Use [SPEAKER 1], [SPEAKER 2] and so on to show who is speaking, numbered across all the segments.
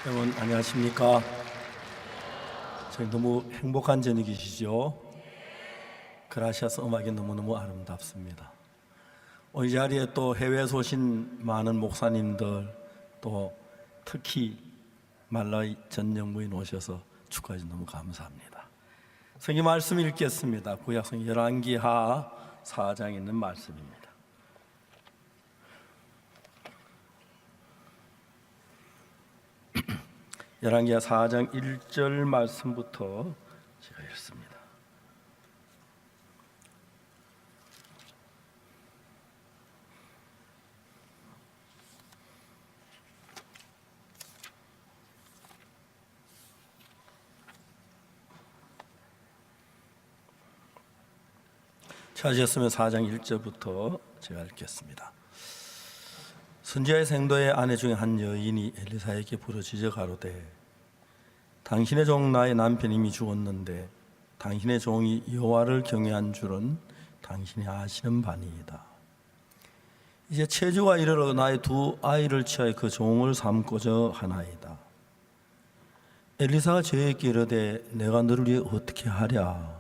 [SPEAKER 1] 여러분 안녕하십니까? 저희 너무 행복한 저녁이시죠? 그라시아스 음악이 너무너무 아름답습니다. 이 자리에 또 해외에서 오신 많은 목사님들, 또 특히 말라위 전영무인 오셔서 축하해 주셔서 너무 감사합니다. 성경 말씀 읽겠습니다. 구약성 열왕기하 4장에 있는 말씀입니다. 열왕기하 4장 1절 말씀부터 제가 읽습니다. 찾으셨으면 4장 1절부터 제가 읽겠습니다. 선지자의 생도의 아내 중에 한 여인이 엘리사에게 부르짖어 가로되 당신의 종 나의 남편이 이미 죽었는데 당신의 종이 여호와를 경외한 줄은 당신이 아시는 바니이다. 이제 체주가 이르러 나의 두 아이를 취하여 그 종을 삼고자 하나이다. 엘리사가 저에게 이르되 내가 너를 위해 어떻게 하랴?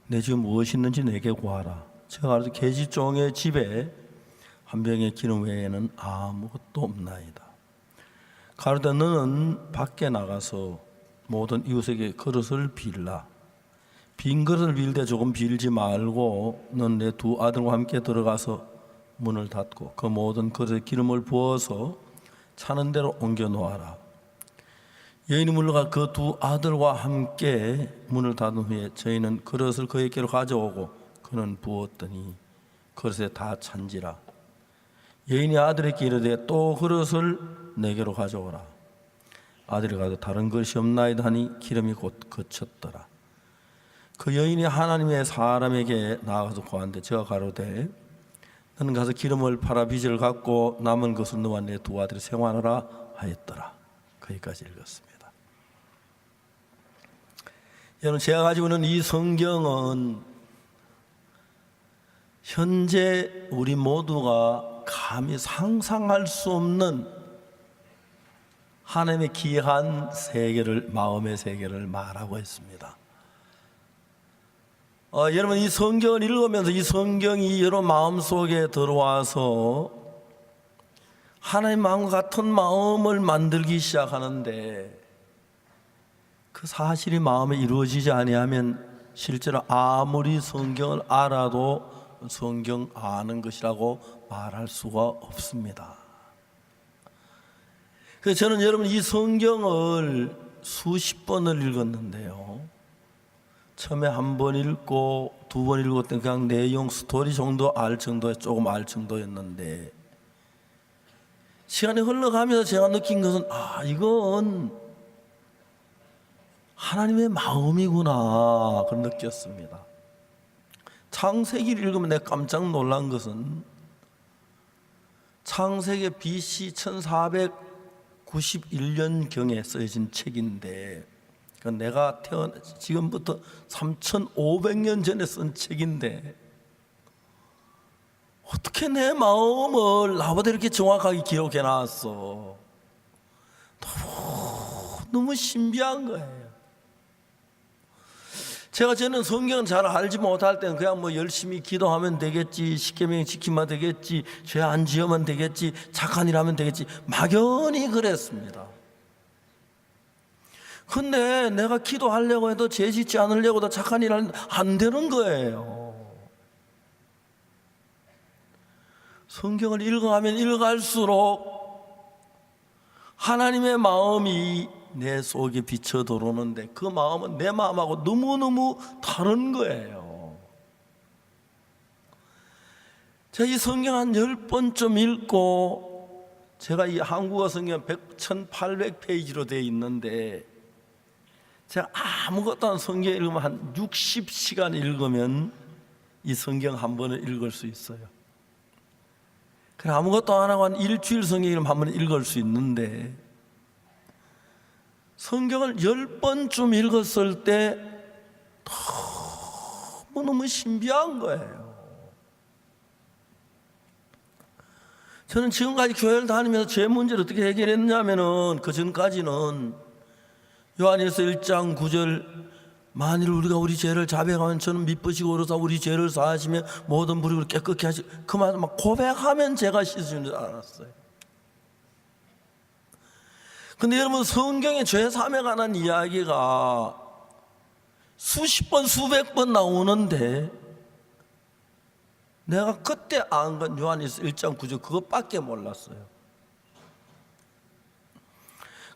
[SPEAKER 1] 내 집에 무엇이 있는지 내게 구하라. 제가 가로되 계집종의 집에 한 병의 기름 외에는 아무것도 없나이다. 가로되 너는 밖에 나가서 모든 이웃에게 그릇을 빌라. 빈 그릇을 빌되 조금 빌지 말고 넌 내 두 아들과 함께 들어가서 문을 닫고 그 모든 그릇에 기름을 부어서 차는 대로 옮겨 놓아라. 여인이 물러가 그 두 아들과 함께 문을 닫은 후에 저희는 그릇을 그에게로 가져오고 그는 부었더니 그릇에 다 찬지라. 여인이 아들에게 이르되 또 그릇을 내게로 가져오라. 아들이 가도 다른 것이 없나이다 하니 기름이 곧 그쳤더라. 그 여인이 하나님의 사람에게 나아가서 고한데 제가 가로되 너는 가서 기름을 팔아 빚을 갚고 남은 것을 너와 내 두 아들이 생활하라 하였더라. 거기까지 읽었습니다. 여러분, 제가 가지고 있는 이 성경은 현재 우리 모두가 감히 상상할 수 없는 하나님의 귀한 세계를, 마음의 세계를 말하고 있습니다. 여러분, 이 성경을 읽으면서 이 성경이 여러분 마음속에 들어와서 하나님 마음과 같은 마음을 만들기 시작하는데 그 사실이 마음에 이루어지지 아니하면 실제로 아무리 성경을 알아도 성경 아는 것이라고 말할 수가 없습니다. 그래서 저는 여러분 이 성경을 수십 번을 읽었는데요, 처음에 한 번 읽고 두 번 읽을 때 그냥 내용 스토리 정도 알 정도에 조금 알 정도였는데 시간이 흘러가면서 제가 느낀 것은 이건 하나님의 마음이구나 그걸 느꼈습니다. 창세기를 읽으면 내가 깜짝 놀란 것은 창세기 BC 1491년경에 쓰여진 책인데 내가 지금부터 3500년 전에 쓴 책인데 어떻게 내 마음을 나보다 이렇게 정확하게 기록해 놨어. 너무 신비한 거예요. 저는 성경은 잘 알지 못할 때는 그냥 열심히 기도하면 되겠지, 십계명 지키면 되겠지, 죄 안 지으면 되겠지, 착한 일 하면 되겠지, 막연히 그랬습니다. 근데 내가 기도하려고 해도 죄 짓지 않으려고 해도 착한 일 하면 안 되는 거예요. 성경을 읽어가면 읽을수록 하나님의 마음이 내 속에 비쳐 들어오는데 그 마음은 내 마음하고 너무너무 다른 거예요. 제가 이 성경 한 10번쯤 읽고, 제가 이 한국어 성경 1800페이지로 되어 있는데 제가 아무것도 안 성경 읽으면 한 60시간 읽으면 이 성경 한 번을 읽을 수 있어요. 그래 아무것도 안 하고 한 일주일 성경을 한 번 읽을 수 있는데 성경을 10번쯤 읽었을 때 너무 신비한 거예요. 저는 지금까지 교회를 다니면서 죄 문제를 어떻게 해결했냐면은 그 전까지는 요한일서 1장 9절 만일 우리가 우리 죄를 자백하면 저는 미쁘시고 오르사 우리 죄를 사하시며 모든 불의를 깨끗게 하시 그 말 막 고백하면 죄가 씻어지는 줄 알았어요. 근데 여러분 성경에 죄 사함에 관한 이야기가 수십 번 수백 번 나오는데 내가 그때 안 건 요한일서 1장 9절 그것밖에 몰랐어요.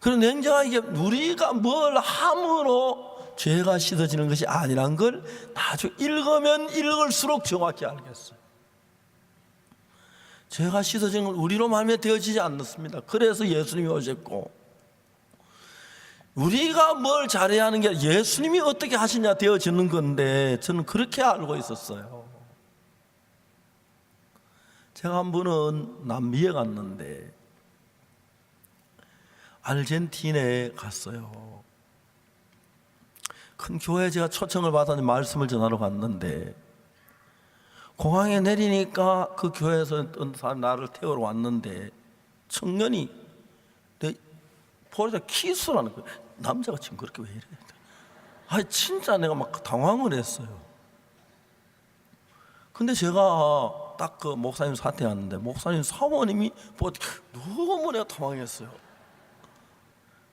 [SPEAKER 1] 그리고 냉정하게 우리가 뭘 함으로 죄가 씻어지는 것이 아니란 걸 나중에 읽으면 읽을수록 정확히 알겠어요. 죄가 씻어지는 건 우리로 말미암아 되어지지 않습니다. 그래서 예수님이 오셨고 우리가 뭘 잘해야 하는 게 예수님이 어떻게 하시냐 되어지는 건데 저는 그렇게 알고 있었어요. 제가 한 번은 남미에 갔는데 아르헨티나에 갔어요. 큰 교회에 제가 초청을 받아서 말씀을 전하러 갔는데 공항에 내리니까 그 교회에서 어떤 사람 나를 태우러 왔는데 청년이 내 볼에다 키스라는 거예요. 남자가 지금 그렇게 왜 이래? 아 진짜 내가 막 당황을 했어요. 근데 제가 딱 그 목사님 사퇴하는데 목사님 사모님이 너무 내가 당황했어요.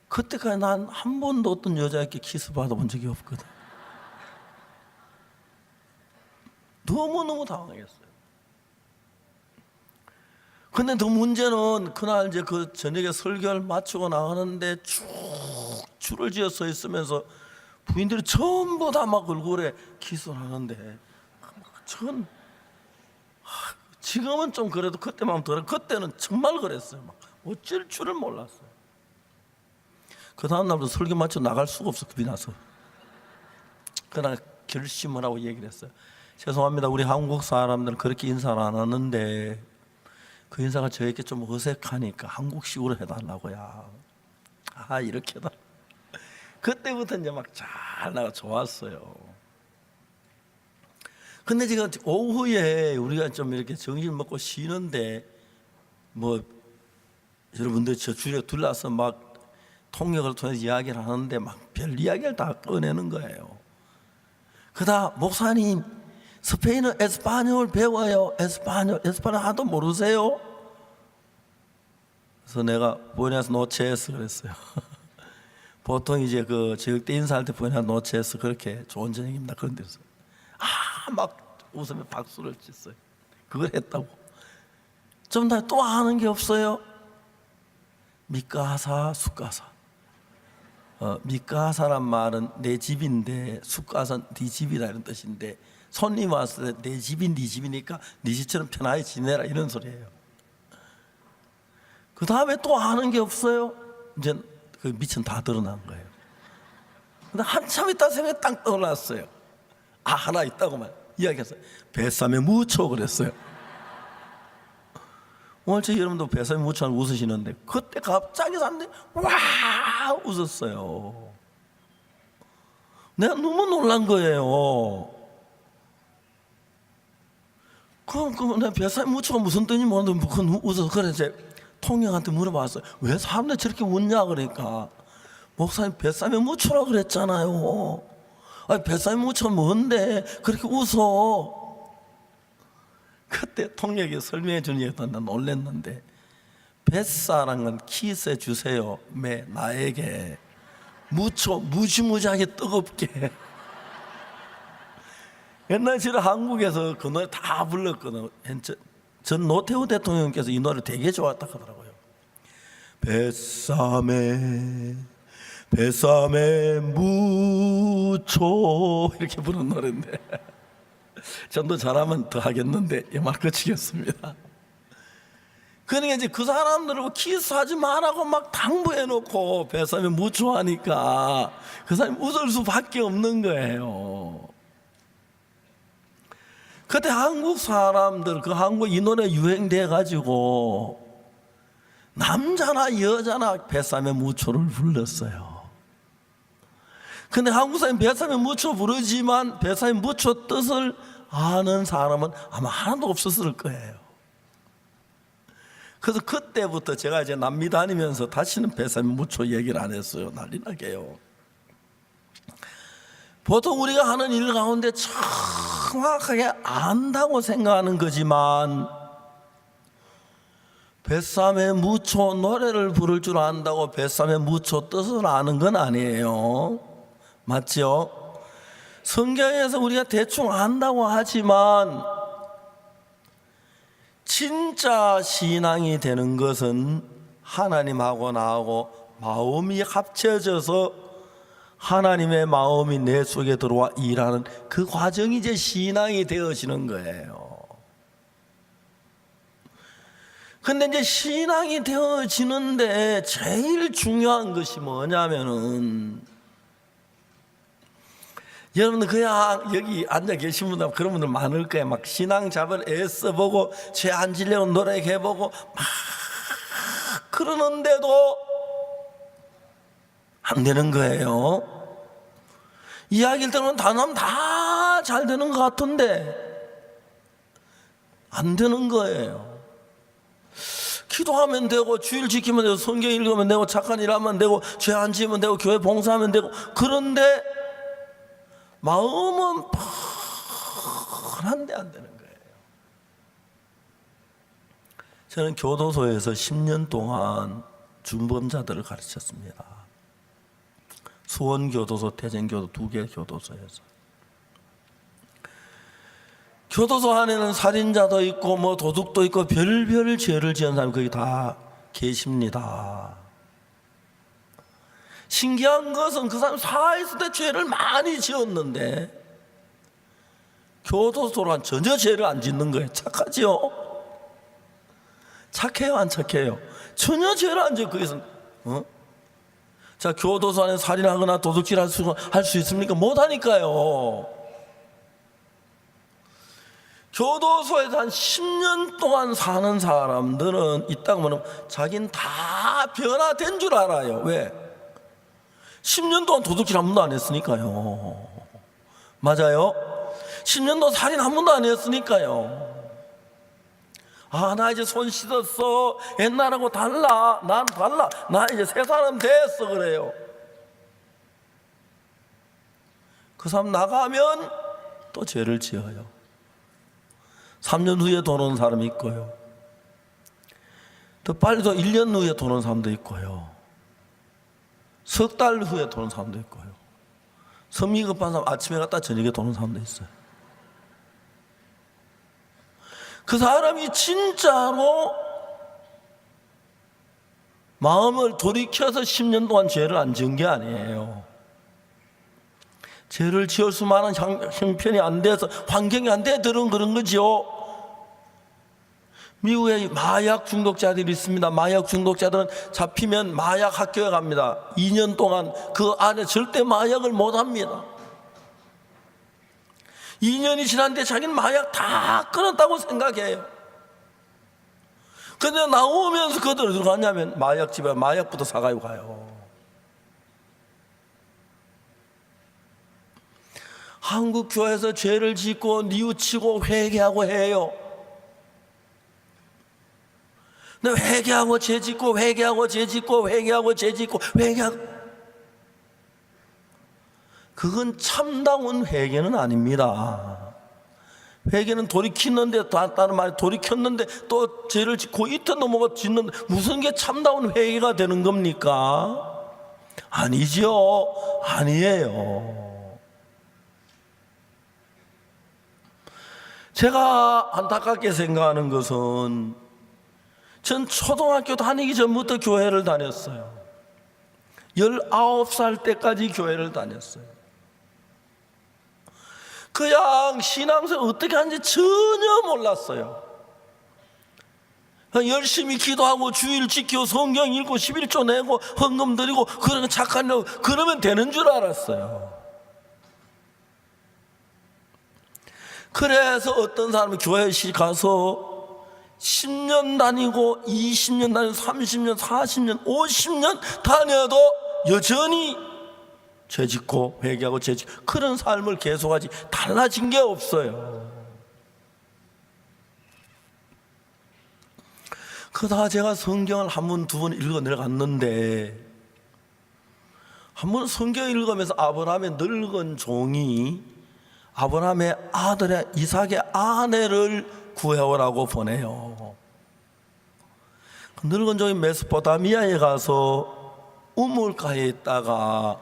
[SPEAKER 1] 그때까지 난 한 번도 어떤 여자에게 키스 받아본 적이 없거든. 너무너무 당황했어요. 근데 더 문제는 그날 이제 그 저녁에 설교를 마치고 나가는데 쭉 줄을 지어 서 있으면서 부인들이 전부 다 막 얼굴에 키스를 하는데 전 지금은 좀 그래도 그때만 덜 그때는 정말 그랬어요. 막 어쩔 줄을 몰랐어요. 그 다음 날부터 설교 마치고 나갈 수가 없어 겁이 나서 그날 결심을 하고 얘기를 했어요. 죄송합니다. 우리 한국 사람들은 그렇게 인사를 안 하는데 그 인사가 저에게 좀 어색하니까 한국식으로 해달라고요. 아 이렇게 해달라. 그때부터 이제 막 잘 나가 좋았어요. 근데 지금 오후에 우리가 좀 이렇게 정신 먹고 쉬는데 뭐 여러분들 저 주위에 둘러서 막 통역을 통해서 이야기를 하는데 막 별 이야기를 다 꺼내는 거예요. 그다 목사님 스페인어 에스파뇰 배워요. 에스파뇰 하나도 모르세요? 그래서 내가 부에노스 노체스 그랬어요. 보통 이제 그 저녁 때 인사할 때 부에노스 노체스 그렇게 좋은 저녁입니다. 그런 데서 막 웃으며 박수를 쳤어요. 그걸 했다고. 좀 더 또 아는 게 없어요? 미카사 숫가사. 미카사란 말은 내 집인데 숫가사는 네 집이다 이런 뜻인데 손님 왔을 때 내 집인 네 집이니까 네 집처럼 편하게 지내라 이런 소리예요. 그 다음에 또 아는 게 없어요? 이제 그 미천 다 드러난 거예요. 근데 한참 있다 생각이 딱 떠올랐어요. 아 하나 있다고만 이야기했어요. 뱃삼에 무초 그랬어요. 오늘 저희 여러분도 뱃삼에 무초는 웃으시는데 그때 갑자기 사람들이 와 웃었어요. 내가 너무 놀란 거예요. 그럼 내가 뱃삼에 무초가 무슨 뜻인지 모르는데 그건 웃어서 그래 이제 통역한테 물어봤어요. 왜 사람들이 저렇게 웃냐 그러니까 목사님 뱃삼에 무초라 그랬잖아요. 아니 뱃삼에 무초가 뭔데 그렇게 웃어? 그때 통역이 설명해 주는 얘기도 난 놀랐는데 뱃사란 건 키스해 주세요. 매 나에게 무초 무지무지하게 뜨겁게. 옛날 제가 한국에서 그 노래 다 불렀거든요. 전 노태우 대통령께서 이 노래 되게 좋았다 하더라고요. 뱃삼에 무초 이렇게 부르는 노래인데 전도 잘하면 더 하겠는데 이말 끝이겠습니다. 그러니까 이제 그 사람들하고 키스하지 말라고 막 당부해놓고 뱃삼에 무초하니까 그 사람이 웃을 수밖에 없는 거예요. 그때 한국 사람들 그 한국 이 노래 유행돼 가지고 남자나 여자나 뱃삼에 무초를 불렀어요. 근데 한국 사람이 뱃삼에 무초 부르지만 뱃삼에 무초 뜻을 아는 사람은 아마 하나도 없었을 거예요. 그래서 그때부터 제가 이제 남미 다니면서 다시는 뱃삼의 무초 얘기를 안 했어요. 난리 나게요. 보통 우리가 하는 일 가운데 정확하게 안다고 생각하는 거지만, 뱃삼의 무초 노래를 부를 줄 안다고 뱃삼의 무초 뜻을 아는 건 아니에요. 맞죠? 성경에서 우리가 대충 안다고 하지만 진짜 신앙이 되는 것은 하나님하고 나하고 마음이 합쳐져서 하나님의 마음이 내 속에 들어와 일하는 그 과정이 이제 신앙이 되어지는 거예요. 근데 이제 신앙이 되어지는데 제일 중요한 것이 뭐냐면은, 여러분들 그냥 여기 앉아 계신 분들 그런 분들 많을 거예요. 막 신앙 잡을 애써보고 죄 안 지려고 노력해보고 막 그러는데도 안 되는 거예요. 이야기를 들으면 다들 다 잘 되는 것 같은데 안 되는 거예요. 기도하면 되고, 주일 지키면 되고, 성경 읽으면 되고, 착한 일 하면 되고, 죄 안 지으면 되고, 교회 봉사하면 되고, 그런데 마음은 뻔한데 안 되는 거예요. 저는 교도소에서 10년 동안 중범자들을 가르쳤습니다. 수원교도소, 태전교도 두 개 교도소에서. 교도소 안에는 살인자도 있고 뭐 도둑도 있고 별별 죄를 지은 사람이 거기 다 계십니다. 신기한 것은 그 사람 살아있을 때 죄를 많이 지었는데 교도소란 전혀 죄를 안 짓는 거예요. 착하지요? 착해요, 안 착해요? 전혀 죄를 안 지어. 거기서 자, 교도소 안에 살인하거나 도둑질 할 수 있습니까? 못하니까요. 교도소에서 한 10년 동안 사는 사람들은 있다고 하면 자기는 다 변화된 줄 알아요. 왜? 10년 동안 도둑질 한 번도 안 했으니까요. 맞아요? 10년 동안 살인 한 번도 안 했으니까요. 아, 나 이제 손 씻었어. 옛날하고 달라. 난 달라. 나 이제 새 사람 됐어. 그래요. 그 사람 나가면 또 죄를 지어요. 3년 후에 돈 오는 사람이 있고요. 더 빨리도 1년 후에 돈 오는 사람도 있고요. 석 달 후에 돈 오는 사람도 있고요. 성미 급한 사람 아침에 갔다 저녁에 돈 오는 사람도 있어요. 그 사람이 진짜로 마음을 돌이켜서 10년 동안 죄를 안 지은 게 아니에요. 죄를 지을 수만한 형편이 안 돼서, 환경이 안 돼 들은 그런 거죠. 미국에 마약 중독자들이 있습니다. 마약 중독자들은 잡히면 마약 학교에 갑니다. 2년 동안 그 안에 절대 마약을 못 합니다. 2년이 지났는데 자기는 마약 다 끊었다고 생각해요. 근데 나오면서 그들 어디로 가냐면 마약집에 마약부터 사가지고 가요. 한국 교회에서 죄를 짓고 뉘우치고 회개하고 해요. 근데 회개하고 죄 짓고 회개하고 죄 짓고 회개하고 죄 짓고 회개하고, 그건 참다운 회개는 아닙니다. 회개는 돌이키는데, 다른 말이 돌이켰는데 또 죄를 짓고 이틀 넘어가 짓는데 무슨 게 참다운 회개가 되는 겁니까? 아니죠. 아니에요. 제가 안타깝게 생각하는 것은, 전 초등학교 다니기 전부터 교회를 다녔어요. 19살 때까지 교회를 다녔어요. 그냥 신앙생활 어떻게 하는지 전혀 몰랐어요. 열심히 기도하고 주일 지키고 성경 읽고 11조 내고 헌금 드리고 그러면 착한 일, 그러면 되는 줄 알았어요. 그래서 어떤 사람이 교회에 가서 10년 다니고 20년 다니고 30년 40년 50년 다녀도 여전히 죄짓고 회개하고 죄짓고 그런 삶을 계속하지 달라진 게 없어요. 그러다 제가 성경을 한 번, 두 번 읽어 내려갔는데, 한 번 성경 읽으면서 아브라함의 늙은 종이 아브라함의 아들의 이삭의 아내를 구해오라고 보내요. 그 늙은 종이 메소포타미아에 가서 우물가에 있다가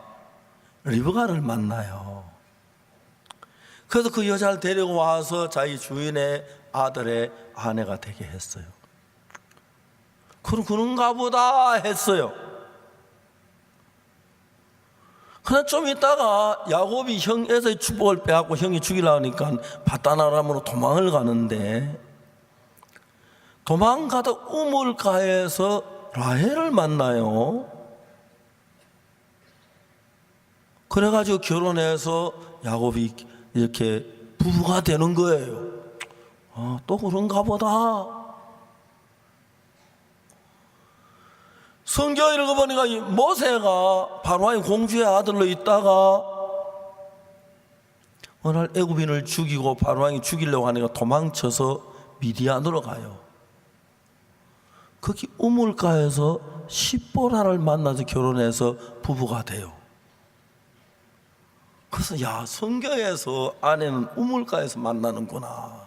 [SPEAKER 1] 리브가를 만나요. 그래서 그 여자를 데리고 와서 자기 주인의 아들의 아내가 되게 했어요. 그런가 보다 했어요. 그러나 좀 있다가 야곱이 형 에서의 축복을 빼앗고 형이 죽이려고 하니까 바다나람으로 도망을 가는데, 도망가다 우물가에서 라헬을 만나요. 그래가지고 결혼해서 야곱이 이렇게 부부가 되는 거예요. 또 그런가 보다. 성경 읽어보니까 모세가 바로의 공주의 아들로 있다가 어느 날 애굽인을 죽이고 바로왕이 죽이려고 하니까 도망쳐서 미디안으로 가요. 거기 우물가에서 십보라를 만나서 결혼해서 부부가 돼요. 그래서 성경에서 아내는 우물가에서 만나는구나.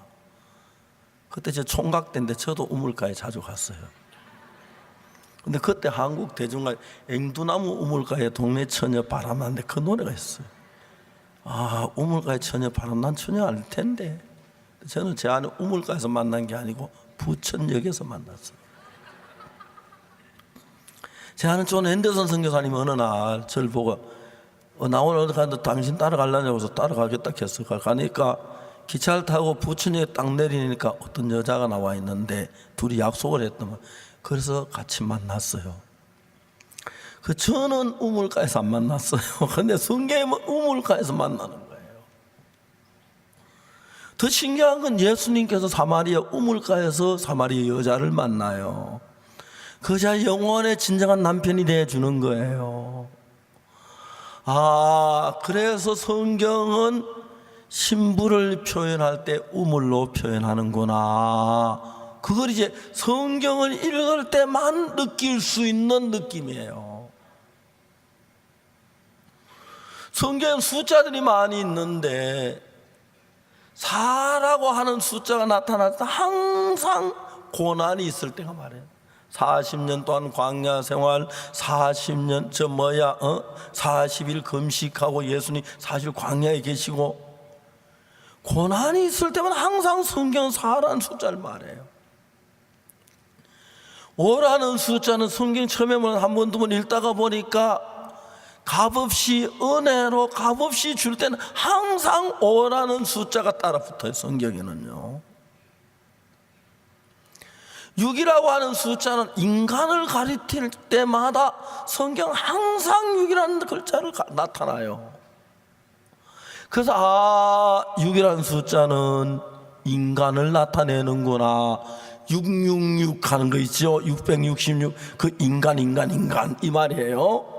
[SPEAKER 1] 그때 제 총각 때인데 저도 우물가에 자주 갔어요. 근데 그때 한국 대중가 앵두나무 우물가에 동네 처녀 바람났는데 그 노래가 있어요. 우물가에 처녀 바람 난 처녀 알 텐데. 저는 제 아내 우물가에서 만난 게 아니고 부천역에서 만났어요. 제 아는 존 앤더슨 선교사님이 어느 날 저를 보고 나 오늘 어디 가는데 당신 따라가려냐고 해서 따라가겠다 했어. 가니까 기차를 타고 부천역에 딱 내리니까 어떤 여자가 나와 있는데 둘이 약속을 했더만. 그래서 같이 만났어요. 저는 우물가에서 안 만났어요. 근데 성경은 우물가에서 만나는 거예요. 더 신기한 건 예수님께서 사마리아 우물가에서 사마리아 여자를 만나요. 그 여자 영원의 진정한 남편이 되어주는 거예요. 그래서 성경은 신부를 표현할 때 우물로 표현하는구나. 그걸 이제 성경을 읽을 때만 느낄 수 있는 느낌이에요. 성경 숫자들이 많이 있는데 4라고 하는 숫자가 나타날 때 항상 고난이 있을 때가 말이에요. 40년 동안 광야 생활, 40년 40일 금식하고 예수님 사실 광야에 계시고, 고난이 있을 때만 항상 성경 4라는 숫자를 말해요. 5라는 숫자는 성경 처음에 한 번, 두 번 읽다가 보니까 값없이 은혜로 값없이 줄 때는 항상 5라는 숫자가 따라 붙어요. 성경에는요. 6이라고 하는 숫자는 인간을 가리킬 때마다 성경 항상 6이라는 글자를 나타나요. 그래서 6이라는 숫자는 인간을 나타내는구나. 666 하는 거 있죠. 666 그 인간 이 말이에요.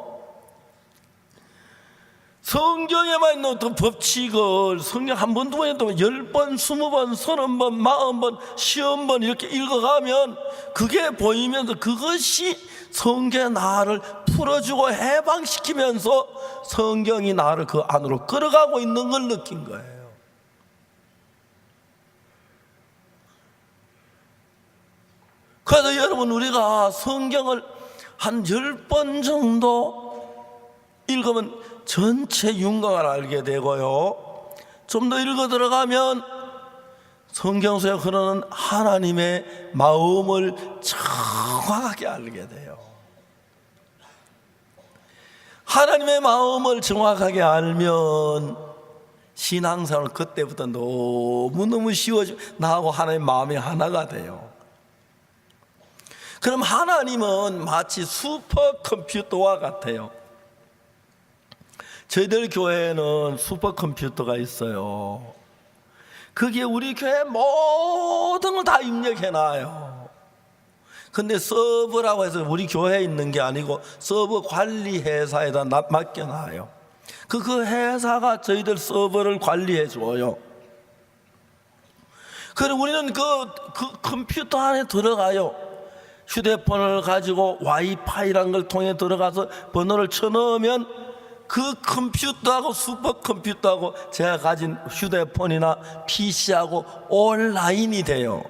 [SPEAKER 1] 성경에만 있는 어떤 법칙을 성경 한 번, 두 번, 10번, 20번, 30번, 40번, 50번 이렇게 읽어가면 그게 보이면서 그것이 성경의 나를 풀어주고 해방시키면서 성경이 나를 그 안으로 끌어가고 있는 걸 느낀 거예요. 그래서 여러분, 우리가 성경을 한 10번 정도 읽으면 전체 윤곽을 알게 되고요, 좀 더 읽어 들어가면 성경 속에 흐르는 하나님의 마음을 정확하게 알게 돼요. 하나님의 마음을 정확하게 알면 신앙생활은 그때부터 너무너무 쉬워지고 나하고 하나님의 마음이 하나가 돼요. 그럼 하나님은 마치 슈퍼컴퓨터와 같아요. 저희들 교회에는 슈퍼컴퓨터가 있어요. 거기에 우리 교회 모든 걸 다 입력해놔요. 근데 서버라고 해서 우리 교회에 있는 게 아니고 서버 관리 회사에다 맡겨놔요. 그 회사가 저희들 서버를 관리해줘요. 그럼 우리는 그 컴퓨터 안에 들어가요. 휴대폰을 가지고 와이파이라는 걸 통해 들어가서 번호를 쳐넣으면 그 컴퓨터하고 슈퍼컴퓨터하고 제가 가진 휴대폰이나 PC하고 온라인이 돼요.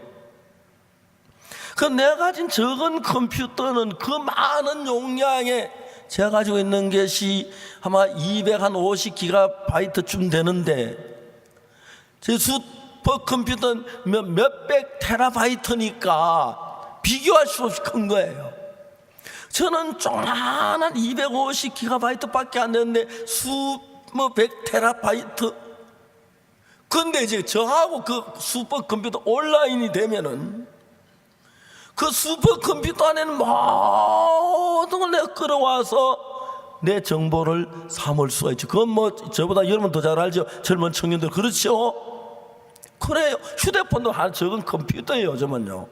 [SPEAKER 1] 그 내가 가진 적은 컴퓨터는 그 많은 용량에 제가 가지고 있는 것이 아마 250기가바이트쯤 되는데 제 슈퍼컴퓨터는 몇백 테라바이트니까 비교할 수 없이 큰 거예요. 저는 조그만한 250기가바이트밖에 안 되는데 수백 테라바이트. 근데 이제 저하고 그 슈퍼컴퓨터 온라인이 되면은 그 슈퍼컴퓨터 안에는 모든 걸 내가 끌어와서 내 정보를 삼을 수가 있죠. 그건 뭐 저보다 여러분 더 잘 알죠. 젊은 청년들 그렇죠. 그래요. 휴대폰도 한 적은 컴퓨터예요. 요즘은요.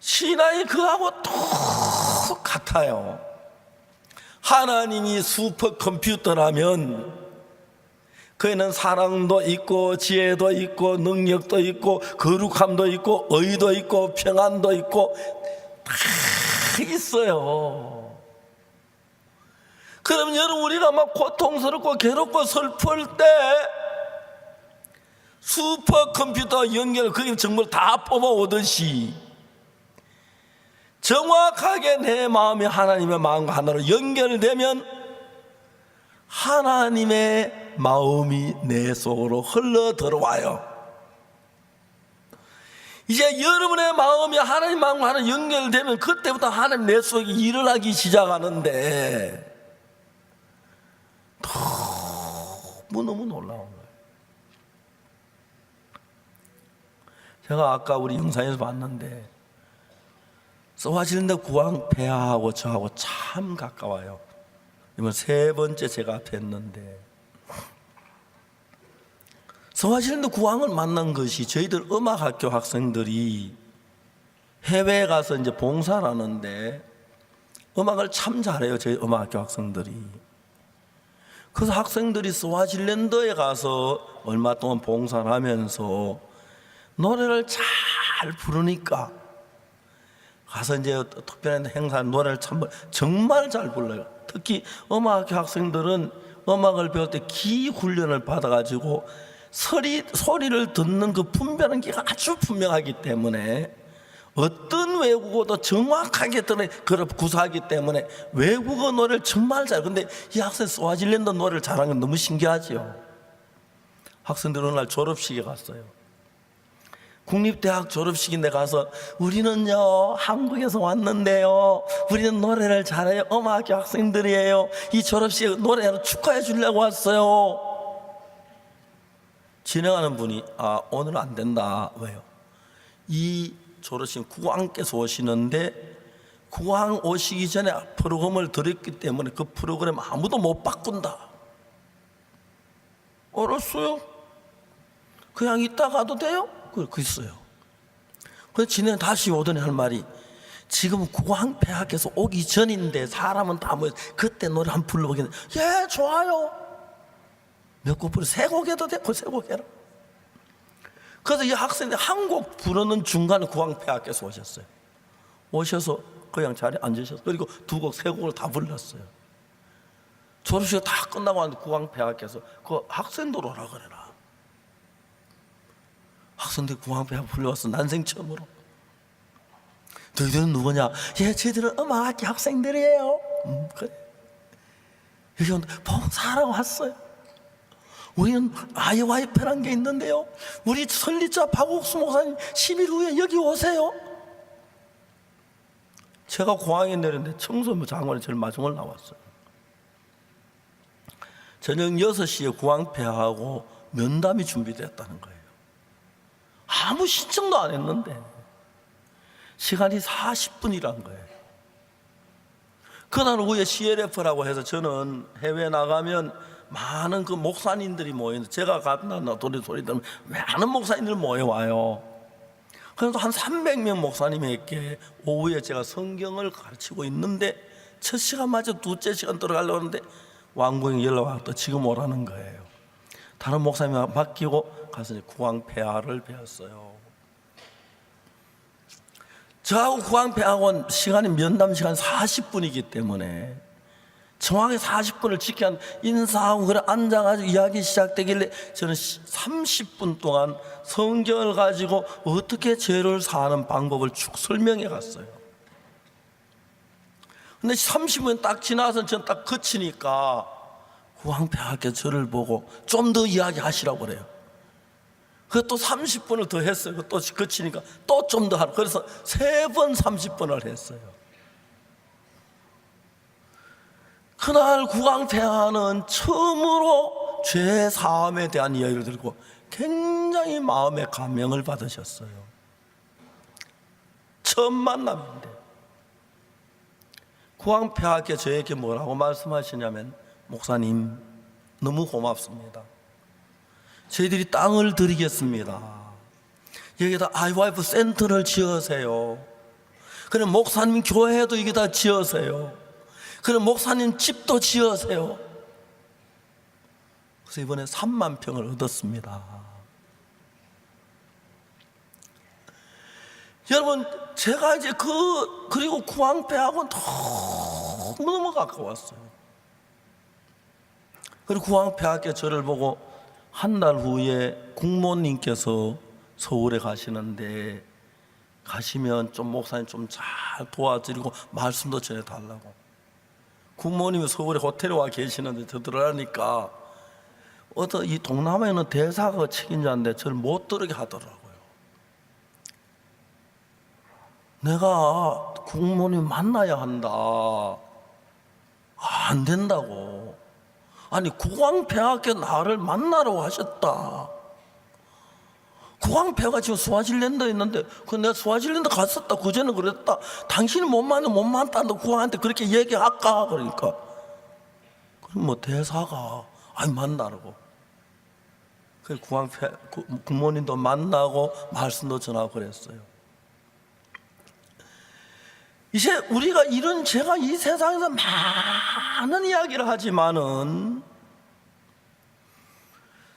[SPEAKER 1] 신앙이 그하고 똑같아요. 하나님이 슈퍼컴퓨터라면 그에는 사랑도 있고 지혜도 있고 능력도 있고 거룩함도 있고 의도 있고 평안도 있고 다 있어요. 그럼 여러분 우리가 막 고통스럽고 괴롭고 슬플 때 슈퍼컴퓨터 연결 그게 정말 다 뽑아오듯이 정확하게 내 마음이 하나님의 마음과 하나로 연결되면 하나님의 마음이 내 속으로 흘러 들어와요. 이제 여러분의 마음이 하나님 마음과 하나 연결되면 그때부터 하나님 내 속에 일을 하기 시작하는데 너무 놀라운 거예요. 제가 아까 우리 영상에서 봤는데 스와질랜드 국왕 폐하하고 저하고 참 가까워요. 이번 세 번째 제가 뵀는데 스와질랜드 국왕을 만난 것이 저희들 음악학교 학생들이 해외에 가서 이제 봉사를 하는데 음악을 참 잘해요. 저희 음악학교 학생들이. 그래서 학생들이 스와질랜드에 가서 얼마 동안 봉사를 하면서 노래를 잘 부르니까 가서 이제 특별한 행사 노래를 정말 잘 불러요. 특히 음악학교 학생들은 음악을 배울 때 기 훈련을 받아가지고 소리를 듣는 그 분별하는 기가 아주 분명하기 때문에 어떤 외국어도 정확하게 그걸 구사하기 때문에 외국어 노래를 정말 잘. 근데 이 학생 스와질랜드 노래를 잘하는 건 너무 신기하지요. 학생들 어느 날 졸업식에 갔어요. 국립대학 졸업식인데 가서 우리는요 한국에서 왔는데요 우리는 노래를 잘해요. 음악학교 학생들이에요. 이 졸업식에 노래를 축하해 주려고 왔어요. 진행하는 분이 오늘은 안 된다. 왜요? 이 졸업식 국왕께서 오시는데 국왕 오시기 전에 프로그램을 드렸기 때문에 그 프로그램 아무도 못 바꾼다. 알았어요. 그냥 이따 가도 돼요? 그 있어요. 그래서 진행 다시 오더니 할 말이 지금 국왕 폐하께서 오기 전인데 사람은 다 모여 그때 노래 한 불러보겠는데 예 좋아요. 몇 곡 부르 세 곡 해도 돼? 그 세 곡 해라. 그래서 이 학생들이 한 곡 부르는 중간에 국왕 폐하께서 오셨어요. 오셔서 그냥 자리에 앉으셨어요. 그리고 두 곡 세 곡을 다 불렀어요. 졸업식이 다 끝나고 왔는데 국왕 폐하께서 그 학생들 오라 그래라. 학생들이 국왕 폐하 불러왔어. 난생 처음으로. 너희들은 누구냐? 예, 저희들은 음악학교 학생들이에요. 그래. 여기 봉사하러 왔어요. 우리는 아이와이프라는 게 있는데요 우리 설립자 박옥수 목사님 10일 후에 여기 오세요. 제가 공항에 내렸는데 청소부 장관이 제일 마지막으로 나왔어요. 저녁 6시에 국왕 폐하하고 면담이 준비됐다는 거예요. 아무 신청도 안 했는데 시간이 40분이란 거예요. 그날 오후에 CLF라고 해서 저는 해외 나가면 많은 그 목사님들이 모이는데 제가 갔나 소리 들으면 많은 목사님들 모여와요. 그래서 한 300명 목사님에게 오후에 제가 성경을 가르치고 있는데 첫 시간 맞아 둘째 시간 들어가려고 하는데 왕궁이 연락 와서 지금 오라는 거예요. 다른 목사님 맡기고 가서 국왕 폐하를 배웠어요. 저하고 구황폐하고는 시간이 면담 시간 40분이기 때문에 정확히 40분을 지켜야 인사하고 그래 앉아가지고 이야기 시작되길래 저는 30분 동안 성경을 가지고 어떻게 죄를 사하는 방법을 쭉 설명해 갔어요. 근데 30분 딱 지나서 저는 딱 그치니까 구황폐하께 저를 보고 좀 더 이야기하시라고 그래요. 그것도 30분을 더 했어요. 또 그치니까 또 좀 더 하고, 그래서 3번 30분을 했어요. 그날 구황폐하는 처음으로 죄 사함에 대한 이야기를 들고 굉장히 마음에 감명을 받으셨어요. 처음 만남인데 구황폐하께 저에게 뭐라고 말씀하시냐면, 목사님 너무 고맙습니다. 저희들이 땅을 드리겠습니다. 여기다 아이와이프 센터를 지으세요. 그럼 목사님 교회도 여기다 지으세요. 그럼 목사님 집도 지으세요. 그래서 이번에 3만 평을 얻었습니다. 여러분, 제가 이제 그리고 구황폐하고는 너무 가까웠어요. 그리고 구황폐하께 저를 보고 한 달 후에 국모님께서 서울에 가시는데 가시면 좀 목사님 좀 잘 도와드리고 말씀도 전해달라고. 국모님이 서울에 호텔에 와 계시는데 저 들어가니까 어떤 이 동남아에 있는 대사가 책임자인데 저를 못 들게 하더라고요. 내가 국모님 만나야 한다. 안 된다고. 아니, 구황폐하께 나를 만나라고 하셨다. 구황폐하가 지금 스와질랜드에 있는데 내가 스와질랜드 갔었다. 그전에 그랬다. 당신이 못 만난다. 구황한테 그렇게 얘기할까? 그러니까 그럼 뭐 대사가 아니 만나라고. 그 구황폐 국모님도 만나고 말씀도 전하고 그랬어요. 이제 우리가 제가 이 세상에서 많은 이야기를 하지만은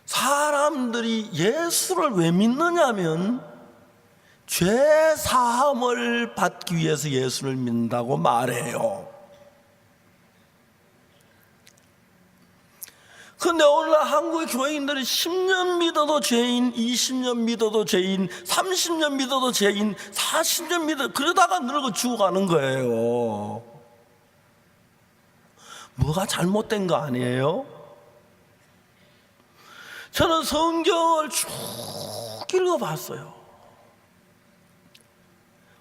[SPEAKER 1] 사람들이 예수를 왜 믿느냐면 죄 사함을 받기 위해서 예수를 믿는다고 말해요. 근데 오늘날 한국의 교회인들이 10년 믿어도 죄인, 20년 믿어도 죄인, 30년 믿어도 죄인, 40년 믿어도 그러다가 늙어 죽어가는 거예요. 뭐가 잘못된 거 아니에요? 저는 성경을 쭉 읽어봤어요.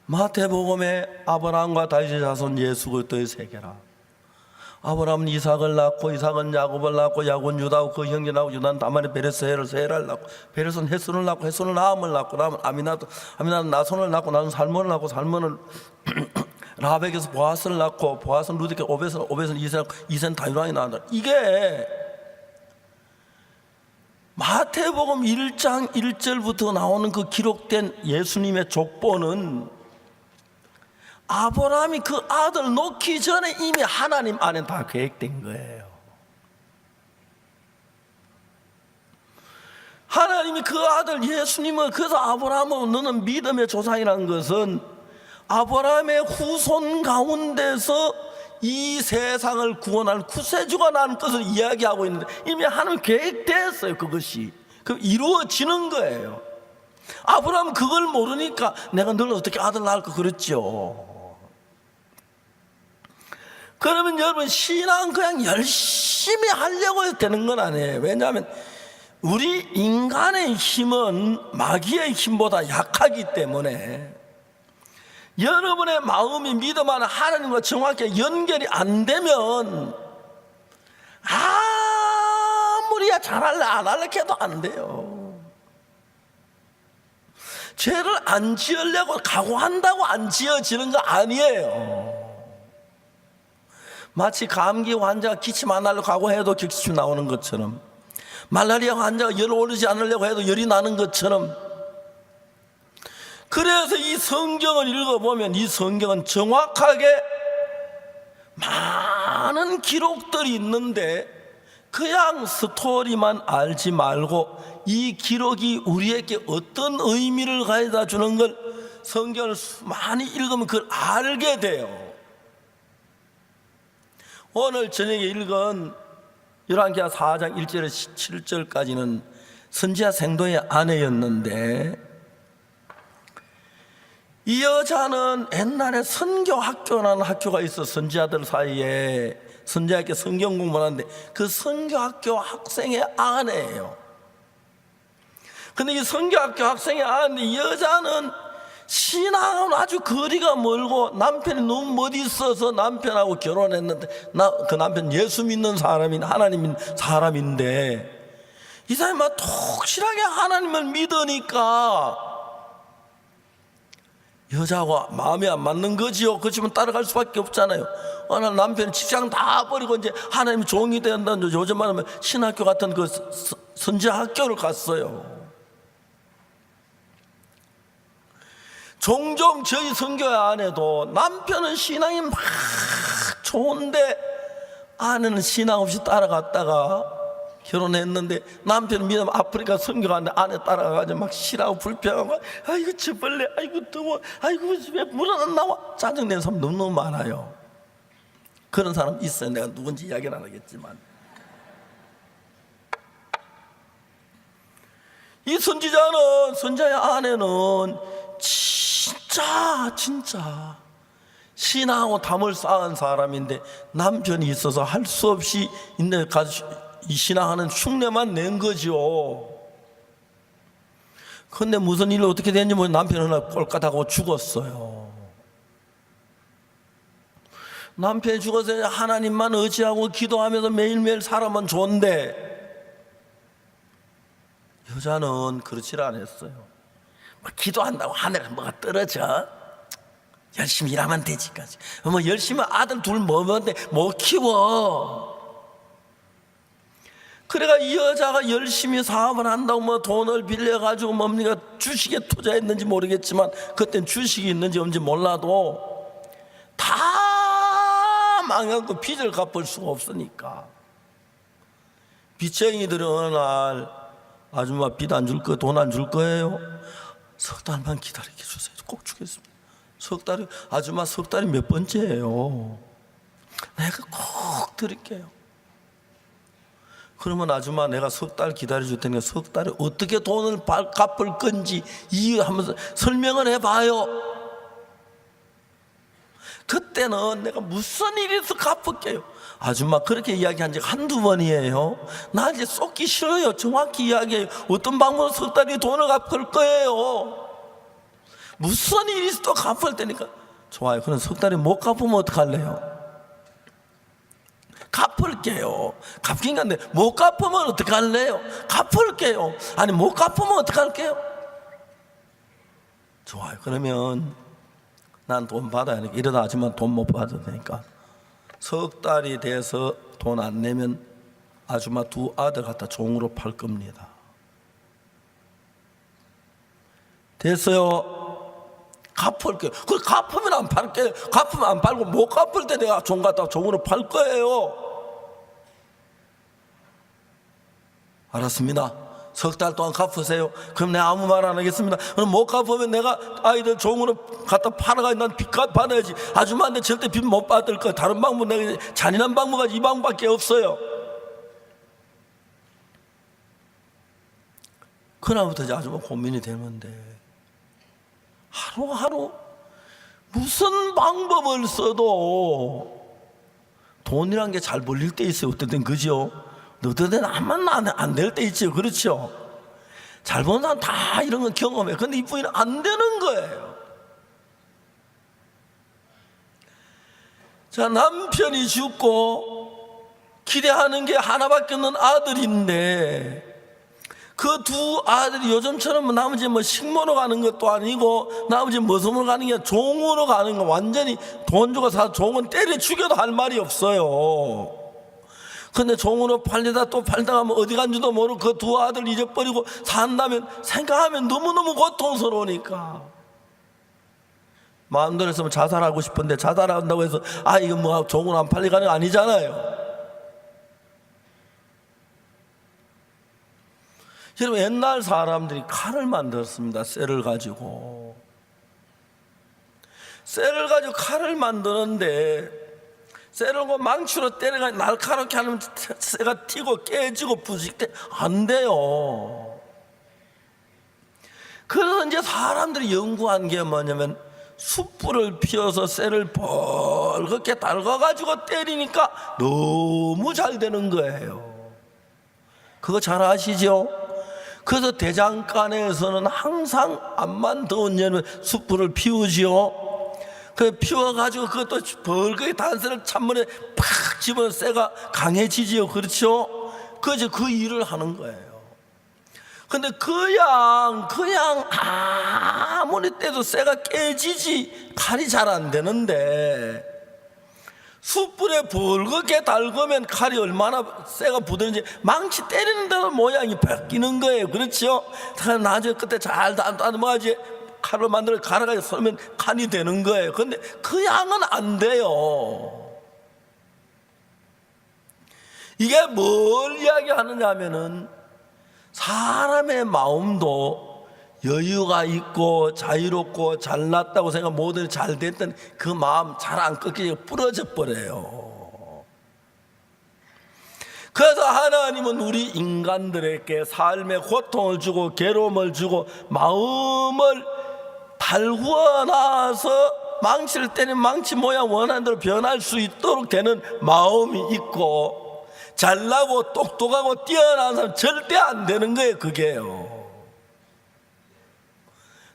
[SPEAKER 1] 마태복음에 아브라함과 다윗의 자손 예수 그리스도의 세계라. 아브라함은 이삭을 낳고 이삭은 야곱을 낳고 야곱은 유다고 그 형제 낳고 유다는 다말의 베레스를 세라를 낳고 베레스는 헤손을 낳고 헤손은 나함을 낳고 나함은 아미나는 나손을 낳고 나는 살몬을 낳고 살몬은 라합에게서 보아스를 낳고 보아스는 루디께 오벳은 이세는 다윗왕이 낳는다. 이게 마태복음 1장 1절부터 나오는 그 기록된 예수님의 족보는 아브라함이 그 아들 놓기 전에 이미 하나님 안에 다 계획된 거예요. 하나님이 그 아들 예수님을, 그래서 아브라함은 너는 믿음의 조상이라는 것은 아브라함의 후손 가운데서 이 세상을 구원할 구세주가 나는 것을 이야기하고 있는데 이미 하나님 계획됐어요. 그것이 이루어지는 거예요. 아브라함은 그걸 모르니까 내가 널 어떻게 아들 낳을까 그랬죠. 그러면 여러분, 신앙 그냥 열심히 하려고 되는 건 아니에요. 왜냐하면 우리 인간의 힘은 마귀의 힘보다 약하기 때문에 여러분의 마음이 믿음하는 하나님과 정확하게 연결이 안 되면 아무리 잘할래 안 할래 해도 안 돼요. 죄를 안 지으려고 각오한다고 안 지어지는 거 아니에요. 마치 감기 환자가 기침 안 하려고 각오해도 기침 나오는 것처럼, 말라리아 환자가 열 오르지 않으려고 해도 열이 나는 것처럼, 그래서 이 성경을 읽어보면 이 성경은 정확하게 많은 기록들이 있는데 그냥 스토리만 알지 말고 이 기록이 우리에게 어떤 의미를 가져다 주는 걸 성경을 많이 읽으면 그걸 알게 돼요. 오늘 저녁에 읽은 열왕기하 4장 1절에서 7절까지는 선지자 생도의 아내였는데, 이 여자는 옛날에 선교학교라는 학교가 있어 선지자들 사이에 선지자께 성경 공부를 하는데 그 선교학교 학생의 아내예요. 근데 이 선교학교 학생의 아내인데 이 여자는 신앙은 아주 거리가 멀고 남편이 너무 멋있어서 남편하고 결혼했는데, 그 남편 예수 믿는 사람인 하나님 믿는 사람인데 이 사람이 막 독실하게 하나님을 믿으니까 여자하고 마음이 안 맞는 거지요. 그렇지만 따라갈 수밖에 없잖아요. 어느 남편이 직장 다 버리고 이제 하나님 종이 된다는, 요즘 말하면 신학교 같은 그 선지자 학교를 갔어요. 종종 저희 선교회 안에도 남편은 신앙이 막 좋은데 아내는 신앙 없이 따라갔다가 결혼했는데 남편은 미남 아프리카 선교 갔는데 아내 따라가가지고 막 싫어하고 불평하고, 아이고 저 벌레, 아이고 더워, 아이고 왜 물은 안 나와, 짜증내는 사람 너무너무 많아요. 그런 사람 있어요. 내가 누군지 이야기는 안 하겠지만. 이 선지자의 아내는 진짜 신앙하고 담을 쌓은 사람인데 남편이 있어서 할 수 없이 이 신앙하는 흉내만 낸 거죠. 그런데 무슨 일로 어떻게 됐는지 모르겠는데 남편은 하나 꼴깍하고 죽었어요. 남편이 죽어서 하나님만 의지하고 기도하면서 매일매일 살아면 좋은데 여자는 그렇지 않았어요. 기도한다고 하늘에 뭐가 떨어져? 열심히 일하면 되지까지. 뭐 열심히 아들 둘 먹었는데 못 키워. 그래가 이 여자가 열심히 사업을 한다고 뭐 돈을 빌려가지고 뭡니까 주식에 투자했는지 모르겠지만, 그땐 주식이 있는지 없는지 몰라도 다 망하고 빚을 갚을 수가 없으니까 빚쟁이들은 어느 날, 아줌마 빚 안 줄 거, 돈 안 줄 거예요? 석 달만 기다리게 해주세요. 꼭 주겠습니다. 석 달이, 아줌마 석 달이 몇 번째예요? 내가 꼭 드릴게요. 그러면 아줌마 내가 석 달 기다려줄 테니까 석 달에 어떻게 돈을 갚을 건지 이해하면서 설명을 해봐요. 그때는 내가 무슨 일이 있어 갚을게요. 아줌마 그렇게 이야기한 적 한두 번이에요. 나 이제 쏟기 싫어요. 정확히 이야기해요. 어떤 방법으로 석 달이 돈을 갚을 거예요. 무슨 일이 있어 또 갚을 테니까. 좋아요. 그럼 석 달에 못 갚으면 어떡할래요? 갚을게요. 갚긴 간데 못 갚으면 어떡할래요? 갚을게요. 아니 못 갚으면 어떡할게요? 좋아요. 그러면 난 돈 받아야 하니까, 이러다 아줌마 돈 못 받아도 되니까 석 달이 돼서 돈 안 내면 아줌마 두 아들 갖다 종으로 팔 겁니다. 됐어요. 갚을게요. 그걸 갚으면 안 팔게요. 갚으면 안 팔고 못 갚을 때 내가 종 갖다 종으로 팔 거예요. 알았습니다. 석 달 동안 갚으세요. 그럼 내가 아무 말 안 하겠습니다. 그럼 못 갚으면 내가 아이들 종으로 갖다 팔아가지고 난 빚값 받아야지. 아줌마한테 절대 빚 못 받을 거야. 다른 방법, 내가 잔인한 방법은 이 방법밖에 없어요. 그날부터 이제 아줌마 고민이 되는데, 하루하루 무슨 방법을 써도 돈이란 게 잘 벌릴 때 있어요. 어떨 땐 그죠? 어떨 때는 안 될 때 있죠. 그렇죠? 잘 버는 사람 다 이런 건 경험해. 근데 이 부인은 안 되는 거예요. 자, 남편이 죽고 기대하는 게 하나밖에 없는 아들인데, 그 두 아들이 요즘처럼 나머지 뭐 식모로 가는 것도 아니고 나머지 머슴으로 가는 게 종으로 가는 거, 완전히 돈 주고 사. 종은 때려 죽여도 할 말이 없어요. 근데 종으로 팔리다 또 팔다가 뭐 어디 간지도 모르고 그 두 아들 잊어버리고 산다면, 생각하면 너무너무 고통스러우니까 마음대로 했으면 자살하고 싶은데, 자살한다고 해서 이거 뭐 종으로 안 팔려가는 거 아니잖아요. 여러분, 옛날 사람들이 칼을 만들었습니다. 쇠를 가지고. 쇠를 가지고 칼을 만드는데 쇠를 망치로 때려가 날카롭게 하면 쇠가 튀고 깨지고 부식돼 안 돼요. 그래서 이제 사람들이 연구한 게 뭐냐면 숯불을 피워서 쇠를 벌겋게 달궈가지고 때리니까 너무 잘 되는 거예요. 그거 잘 아시죠? 그래서 대장간에서는 항상 암만 더운 여름에 숯불을 피우지요. 그 피워가지고 그것도 벌겋게 단쇠를 찬물에 팍 집어서 쇠가 강해지지요. 그렇죠? 그래서 그 일을 하는 거예요. 근데 그냥 아무리 때도 쇠가 깨지지 칼이 잘 안 되는데 숯불에 벌겋게 달구면 칼이 얼마나 쇠가 부드러운지 망치 때리는 대로 모양이 바뀌는 거예요. 그렇죠? 나중에 그때 잘 다듬어야지 칼로 만들어 갈아가지고 썰면 칼이 되는 거예요. 근데 그 양은 안 돼요. 이게 뭘 이야기하느냐 하면은 사람의 마음도 여유가 있고 자유롭고 잘났다고 생각 모든 잘 됐던 그 마음 잘 안 꺾이고 부러져 버려요. 그래서 하나님은 우리 인간들에게 삶의 고통을 주고 괴로움을 주고 마음을 달구어 놔서 망치를 때리면 망치 모양 원하는 대로 변할 수 있도록 되는 마음이 있고 잘나고 똑똑하고 뛰어난 사람 절대 안 되는 거예요. 그게요.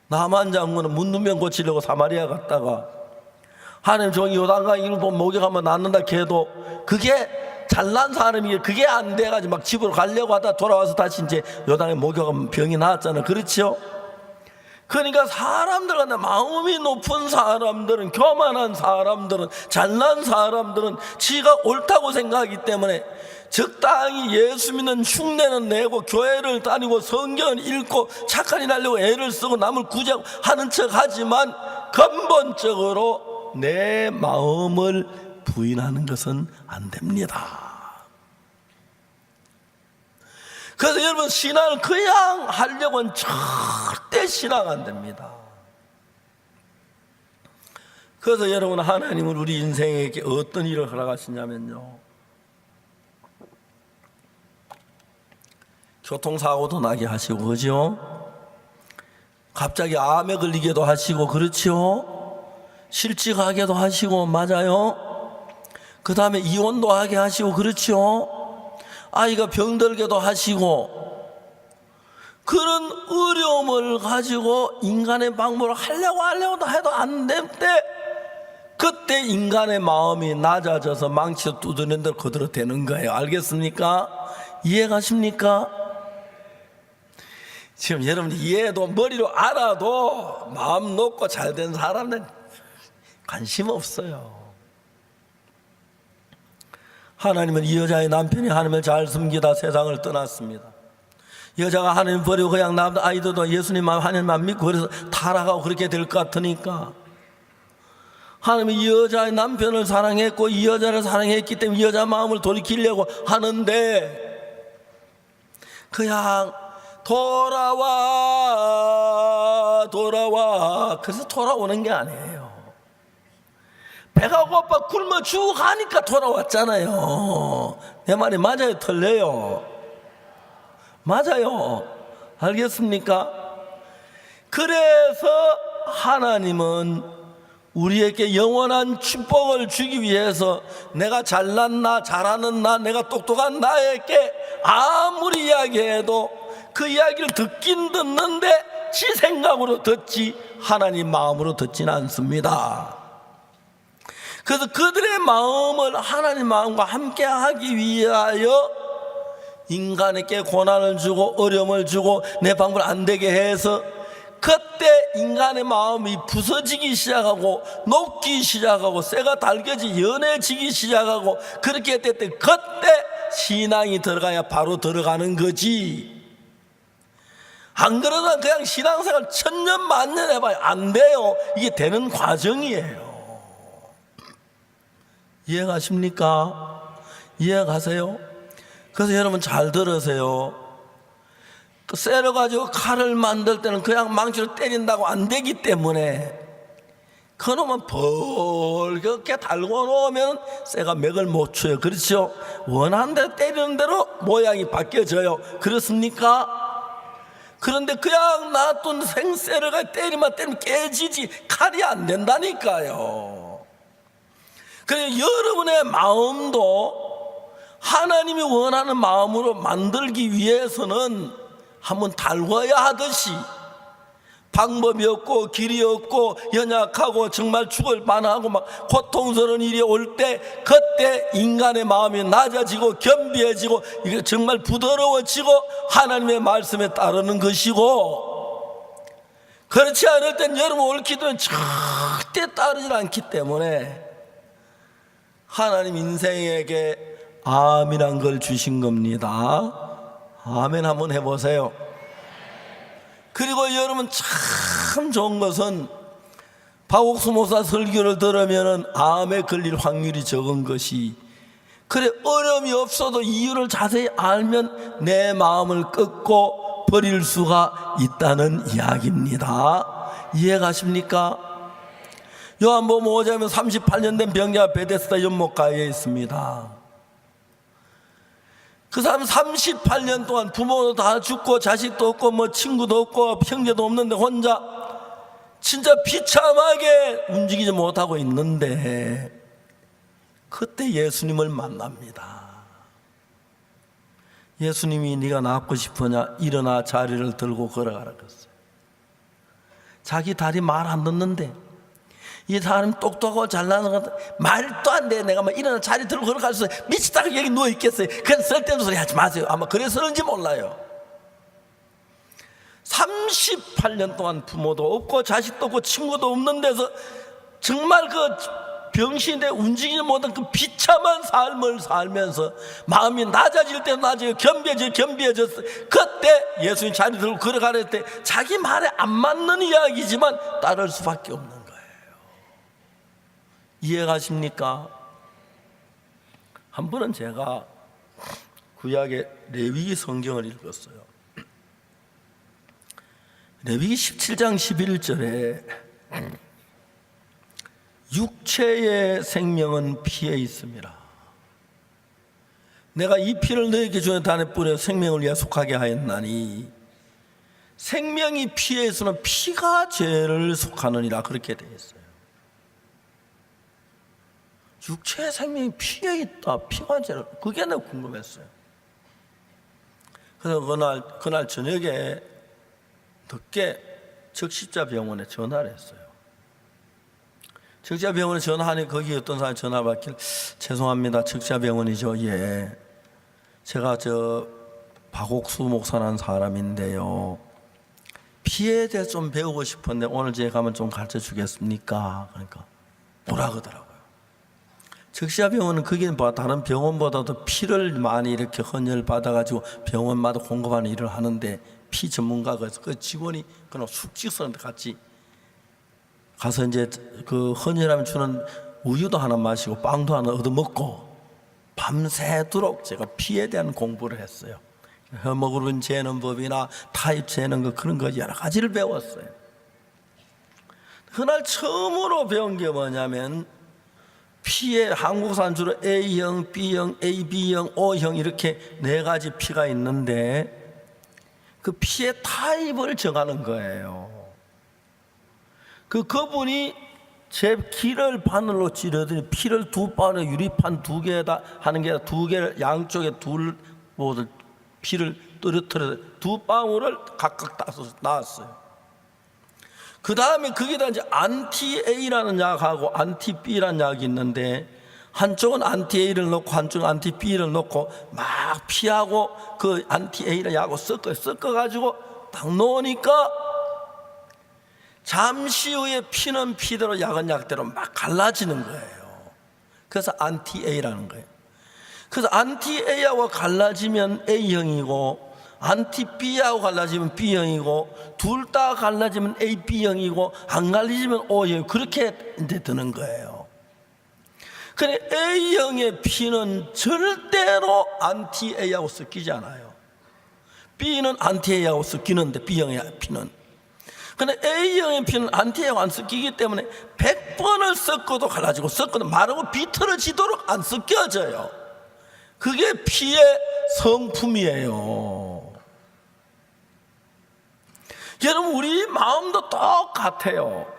[SPEAKER 1] 나만 장군은 문둥병 고치려고 사마리아 갔다가 하나님 종이 요단강 일본 목욕하면 낫는다 해도 그게 잘난 사람이 그게 안 돼가지고 막 집으로 가려고 하다 돌아와서 다시 이제 요단에 목욕하면 병이 나았잖아요. 그렇죠? 그러니까 사람들은 마음이 높은 사람들은 교만한 사람들은 잘난 사람들은 지가 옳다고 생각하기 때문에 적당히 예수 믿는 흉내는 내고 교회를 다니고 성경을 읽고 착한 일 하려고 애를 쓰고 남을 구제하고 하는 척 하지만 근본적으로 내 마음을 부인하는 것은 안 됩니다. 그래서 여러분 신앙을 그냥 하려고는 절대 신앙 안 됩니다. 그래서 여러분 하나님은 우리 인생에게 어떤 일을 허락하시냐면요, 교통사고도 나게 하시고, 그죠? 갑자기 암에 걸리게도 하시고, 그렇죠? 실직하게도 하시고, 맞아요? 그 다음에 이혼도 하게 하시고, 그렇죠? 아이가 병들게도 하시고, 그런 어려움을 가지고 인간의 방법을 하려고 해도 안 될 때 그때 인간의 마음이 낮아져서 망치로 두드리는 대로 그대로 되는 거예요. 알겠습니까? 이해가십니까? 지금 여러분이 이해도 머리로 알아도 마음 높고 잘된 사람들은 관심 없어요. 하나님은 이 여자의 남편이 하나님을 잘 섬기다 세상을 떠났습니다. 여자가 하나님 버리고 그냥 남자 아이들도 예수님만 하나님만 믿고 그래서 타락하고 그렇게 될 것 같으니까 하나님이 이 여자의 남편을 사랑했고 이 여자를 사랑했기 때문에 이 여자 마음을 돌이키려고 하는데 그냥 돌아와 그래서 돌아오는 게 아니에요. 배가 고파 굶어 죽어가니까 돌아왔잖아요. 내 말이 맞아요? 틀려요? 맞아요. 알겠습니까? 그래서 하나님은 우리에게 영원한 축복을 주기 위해서 내가 잘났나 잘하는 나 내가 똑똑한 나에게 아무리 이야기해도 그 이야기를 듣긴 듣는데 지 생각으로 듣지 하나님 마음으로 듣지는 않습니다. 그래서 그들의 마음을 하나님 마음과 함께 하기 위하여 인간에게 고난을 주고 어려움을 주고 내 방법을 안 되게 해서 그때 인간의 마음이 부서지기 시작하고 녹기 시작하고 쇠가 달겨지 연해지기 시작하고 그렇게 될 때 그때 신앙이 들어가야 바로 들어가는 거지. 안 그러면 그냥 신앙생활 천년 만년 해봐요. 안 돼요. 이게 되는 과정이에요. 이해가십니까? 이해가세요? 그래서 여러분 잘 들으세요. 그 쇠를 가지고 칼을 만들 때는 그냥 망치로 때린다고 안 되기 때문에 그놈은 벌겋게 달고 놓으면 쇠가 맥을 못 쳐요. 그렇죠? 원하는 대로 때리는 대로 모양이 바뀌어져요. 그렇습니까? 그런데 그냥 놔둔 생쇠를 때리면 깨지지 칼이 안 된다니까요. 그래서 여러분의 마음도 하나님이 원하는 마음으로 만들기 위해서는 한번 달궈야 하듯이 방법이 없고 길이 없고 연약하고 정말 죽을 뻔하고 막 고통스러운 일이 올 때, 그때 인간의 마음이 낮아지고 겸비해지고 이게 정말 부드러워지고 하나님의 말씀에 따르는 것이고, 그렇지 않을 땐 여러분 올 기도는 절대 따르지 않기 때문에 하나님 인생에게 아멘한 걸 주신 겁니다. 아멘 한번 해보세요. 그리고 여러분 참 좋은 것은 박옥수 목사 설교를 들으면 암에 걸릴 확률이 적은 것이, 그래 어려움이 없어도 이유를 자세히 알면 내 마음을 꺾고 버릴 수가 있다는 이야기입니다. 이해가십니까? 요한복음 5장에 38년 된 병자가 베데스다 연못가에 있습니다. 그 사람 38년 동안 부모도 다 죽고 자식도 없고 뭐 친구도 없고 형제도 없는데 혼자 진짜 비참하게 움직이지 못하고 있는데, 그때 예수님을 만납니다. 예수님이 네가 낫고 싶으냐? 일어나 자리를 들고 걸어가라 그랬어요. 자기 다리 말 안 듣는데 이 사람 똑똑하고 잘나는 것 말도 안 돼. 내가 막 일어나 자리 들고 걸어갈 수 미치다가 여기 누워 있겠어요. 그런 쓸데없는 소리 하지 마세요. 아마 그래서는지 몰라요. 38년 동안 부모도 없고 자식도 없고 친구도 없는 데서 정말 그 병신에 움직이지 못한 그 비참한 삶을 살면서 마음이 낮아질 때 낮아지고 겸비해졌어요. 그때 예수님 자리 들고 걸어가려 때 자기 말에 안 맞는 이야기지만 따를 수밖에 없는 거예요. 이해가십니까? 한 번은 제가 구약의 레위기 성경을 읽었어요. 레위기 17장 11절에 육체의 생명은 피에 있습니다. 내가 이 피를 너에게 주는 단에 뿌려 생명을 약속하게 하였나니 생명이 피에 있으면 피가 죄를 속하느니라, 그렇게 되어 있어요. 육체의 생명이 피에 있다. 피가 죄를, 그게 내가 궁금했어요. 그래서 그날 저녁에 늦게 적십자병원에 전화를 했어요. 적십자병원에 전화하니 거기 어떤 사람이 전화 받길, 죄송합니다, 적십자병원이죠. 예, 제가 박옥수 목사라는 사람인데요, 피에 대해 좀 배우고 싶은데 오늘 제가 가면 좀 가르쳐 주겠습니까? 그러니까 뭐라 그러더라고요. 적십자병원은 그게 다른 병원보다도 피를 많이 이렇게 헌혈 받아가지고 병원마다 공급하는 일을 하는데, 피 전문가가 그 직원이 그냥 숙직선한테 같이 가서 이제 그 헌혈하면 주는 우유도 하나 마시고 빵도 하나 얻어 먹고 밤새도록 제가 피에 대한 공부를 했어요. 헤모글로빈 재는 법이나 타입 재는 거, 그런 거 여러 가지를 배웠어요. 그날 처음으로 배운 게 뭐냐면, 피에 한국산 주로 A형, B형, AB형, O형 이렇게 네 가지 피가 있는데 그 피의 타입을 정하는 거예요. 그분이 제 귀를 바늘로 찌르더니 피를 두 방울에 유리판 두 개에다 하는 게 아니라 두 개를 양쪽에 피를 떨어뜨려 두 방울을 각각 따서 나왔어요. 그 다음에 거기다 이제 안티-A라는 약하고 안티-B라는 약이 있는데, 한쪽은 안티-A를 넣고 한쪽은 안티-B를 넣고 막 피하고 그 안티-A라는 약하고 섞어가지고 딱 놓으니까 잠시 후에 피는 피대로 약은 약대로 막 갈라지는 거예요. 그래서 안티-A라는 거예요. 그래서 안티-A하고 갈라지면 A형이고 안티-B하고 갈라지면 B형이고 둘 다 갈라지면 AB 형이고 안 갈라지면 O형, 그렇게 이제 되는 거예요. 그래 A형의 피는 절대로 안티-A하고 섞이지 않아요. B는 안티-A하고 섞이는데 B형의 피는, 근데 A형의 피는 안티에가 안 섞이기 때문에 100번을 섞어도 갈라지고 섞어도 마르고 비틀어지도록 안 섞여져요. 그게 피의 성품이에요. 여러분, 우리 마음도 똑같아요.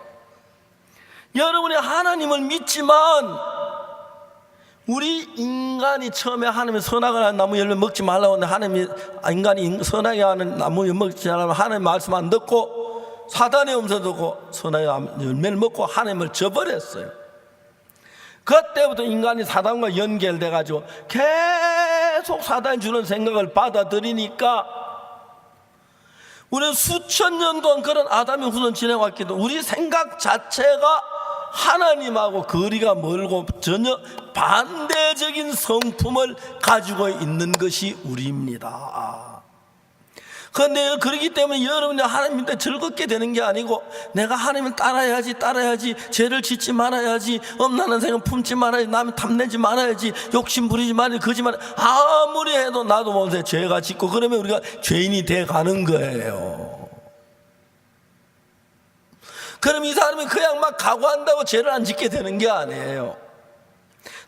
[SPEAKER 1] 여러분이 하나님을 믿지만 우리 인간이 처음에 하나님의 선악을 하는 나무 열매 먹지 말라고 하는데 인간이 선하게 하는 나무 열매 먹지 말라고 하나님의 말씀 안 듣고 사단의 음성 듣고 선악의 열매를 먹고 하나님을 저버렸어요. 그때부터 인간이 사단과 연결돼 가지고 계속 사단이 주는 생각을 받아들이니까 우리는 수천 년 동안 그런 아담의 후손 지내왔기도 우리 생각 자체가 하나님하고 거리가 멀고 전혀 반대적인 성품을 가지고 있는 것이 우리입니다. 그런데 그렇기 때문에 여러분이 하나님한테 즐겁게 되는 게 아니고 내가 하나님을 따라야지 죄를 짓지 말아야지 엄나는 생각 품지 말아야지 남을 탐내지 말아야지 욕심 부리지 말아야지 거짓말 아무리 해도 나도 모르게 죄가 짓고 그러면 우리가 죄인이 돼 가는 거예요. 그럼 이 사람이 그냥 막 각오한다고 죄를 안 짓게 되는 게 아니에요.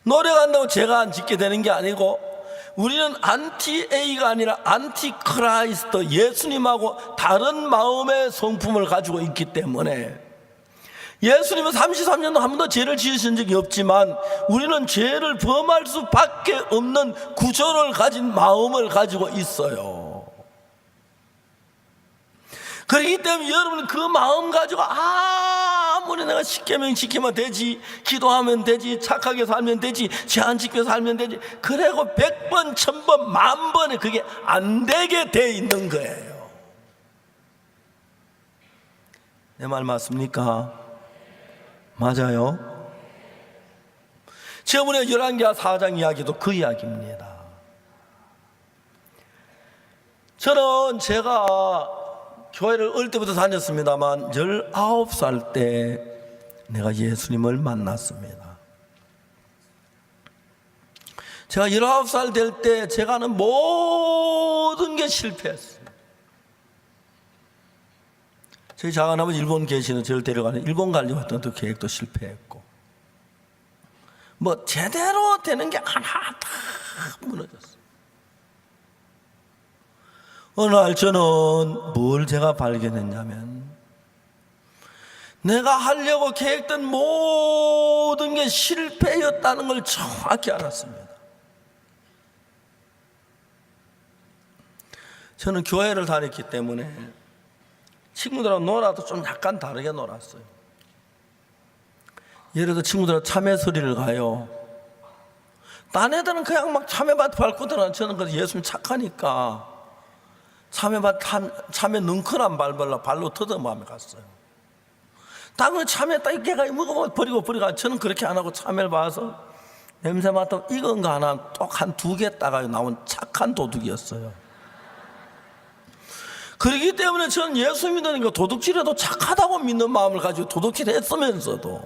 [SPEAKER 1] 노력한다고 죄가 안 짓게 되는 게 아니고 우리는 안티 A가 아니라 안티 크라이스트 예수님하고 다른 마음의 성품을 가지고 있기 때문에 예수님은 33년도 한 번도 죄를 지으신 적이 없지만 우리는 죄를 범할 수밖에 없는 구조를 가진 마음을 가지고 있어요. 그렇기 때문에 여러분은 그 마음 가지고 아무리 내가 십계명 지키면 되지 기도하면 되지 착하게 살면 되지 죄 안 지켜 살면 되지 그래고 100번 1000번 10,000번에 그게 안 되게 돼 있는 거예요. 내 말 맞습니까? 맞아요. 저번에 열왕기하 4장 이야기도 그 이야기입니다. 저는 제가 교회를 어릴 때부터 다녔습니다만 19살 때 내가 예수님을 만났습니다. 제가 19살 될 때 제가 하는 모든 게 실패했어요. 저희 작은아버지 일본 계시는 저를 데려가는 일본 가려고 했던 그 계획도 실패했고 뭐 제대로 되는 게 하나 다 무너졌어요. 어느 날 저는 뭘 제가 발견했냐면 내가 하려고 계획된 모든 게 실패였다는 걸 정확히 알았습니다. 저는 교회를 다녔기 때문에 친구들하고 놀아도 좀 약간 다르게 놀았어요. 예를 들어 친구들하고 참외서리를 가요. 딴 애들은 그냥 막 참외밭 밟고 들어가는 저는 그래서 예수님 착하니까 참외 능크란 밟으려 발로 뜯어마음에 갔어요. 당연히 참외 딱 개가 먹어보고 버리고 저는 그렇게 안 하고 참외를 봐서 냄새 맡아 익은 거 하나 똑 한 2개 따가지고 나온 착한 도둑이었어요. 그렇기 때문에 저는 예수 믿으니까 도둑질해도 착하다고 믿는 마음을 가지고 도둑질 했으면서도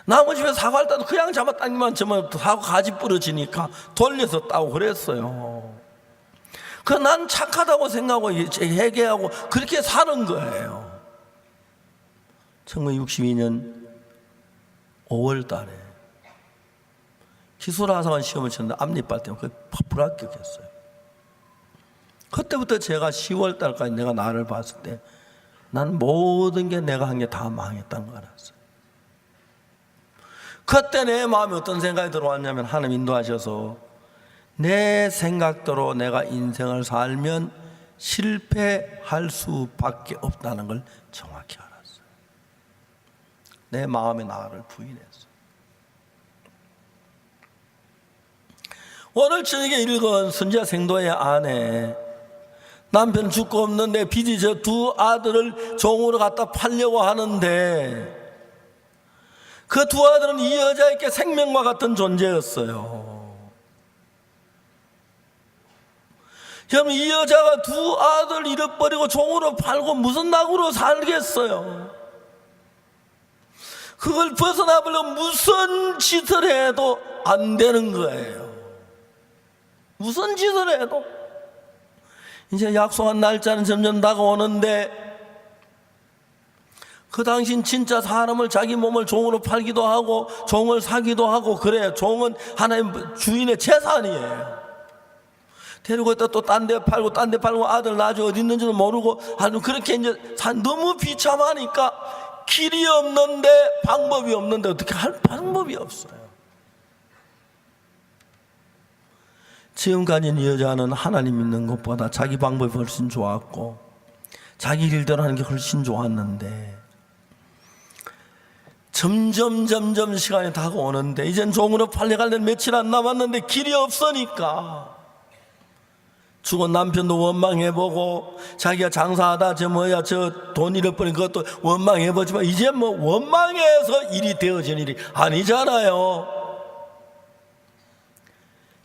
[SPEAKER 1] 나무 집에 사과를 따도 그냥 잡아당기면 저만 사과 가지 부러지니까 돌려서 따고 그랬어요. 난 착하다고 생각하고 회개하고 그렇게 사는 거예요. 1962년 5월 달에 기술하사관 시험을 쳤는데 앞니빨 때문에 불합격했어요. 그때부터 제가 10월 달까지 내가 나를 봤을 때 난 모든 게 내가 한 게 다 망했다는 걸 알았어요. 그때 내 마음에 어떤 생각이 들어왔냐면 하나님 인도하셔서 내 생각대로 내가 인생을 살면 실패할 수밖에 없다는 걸 정확히 알았어요. 내 마음의 나를 부인했어요. 오늘 저녁에 읽은 선지자 생도의 아내 남편 죽고 없는데 빚이 저 2 아들을 종으로 갖다 팔려고 하는데 그 2 아들은 이 여자에게 생명과 같은 존재였어요. 그럼 이 여자가 2 아들 잃어버리고 종으로 팔고 무슨 낙으로 살겠어요? 그걸 벗어나보려면 무슨 짓을 해도 안 되는 거예요. 무슨 짓을 해도. 이제 약속한 날짜는 점점 다가오는데 그 당신 진짜 사람을 자기 몸을 종으로 팔기도 하고 종을 사기도 하고 그래요. 종은 하나님 주인의 재산이에요. 데리고 있다 또 딴 데 팔고 딴 데 팔고 아들 나중에 어디 있는지도 모르고 아주 그렇게 이제 너무 비참하니까 길이 없는데 방법이 없는데 어떻게 할 방법이 없어요. 지금까지 이 여자는 하나님 믿는 것보다 자기 방법이 훨씬 좋았고 자기 일대로 하는 게 훨씬 좋았는데 점점 시간이 다가오는데 이젠 종으로 팔려가려면 며칠 안 남았는데 길이 없으니까 죽은 남편도 원망해보고 자기가 장사하다 저 돈 잃어버린 것도 원망해보지만 이제 뭐 원망해서 일이 되어진 일이 아니잖아요.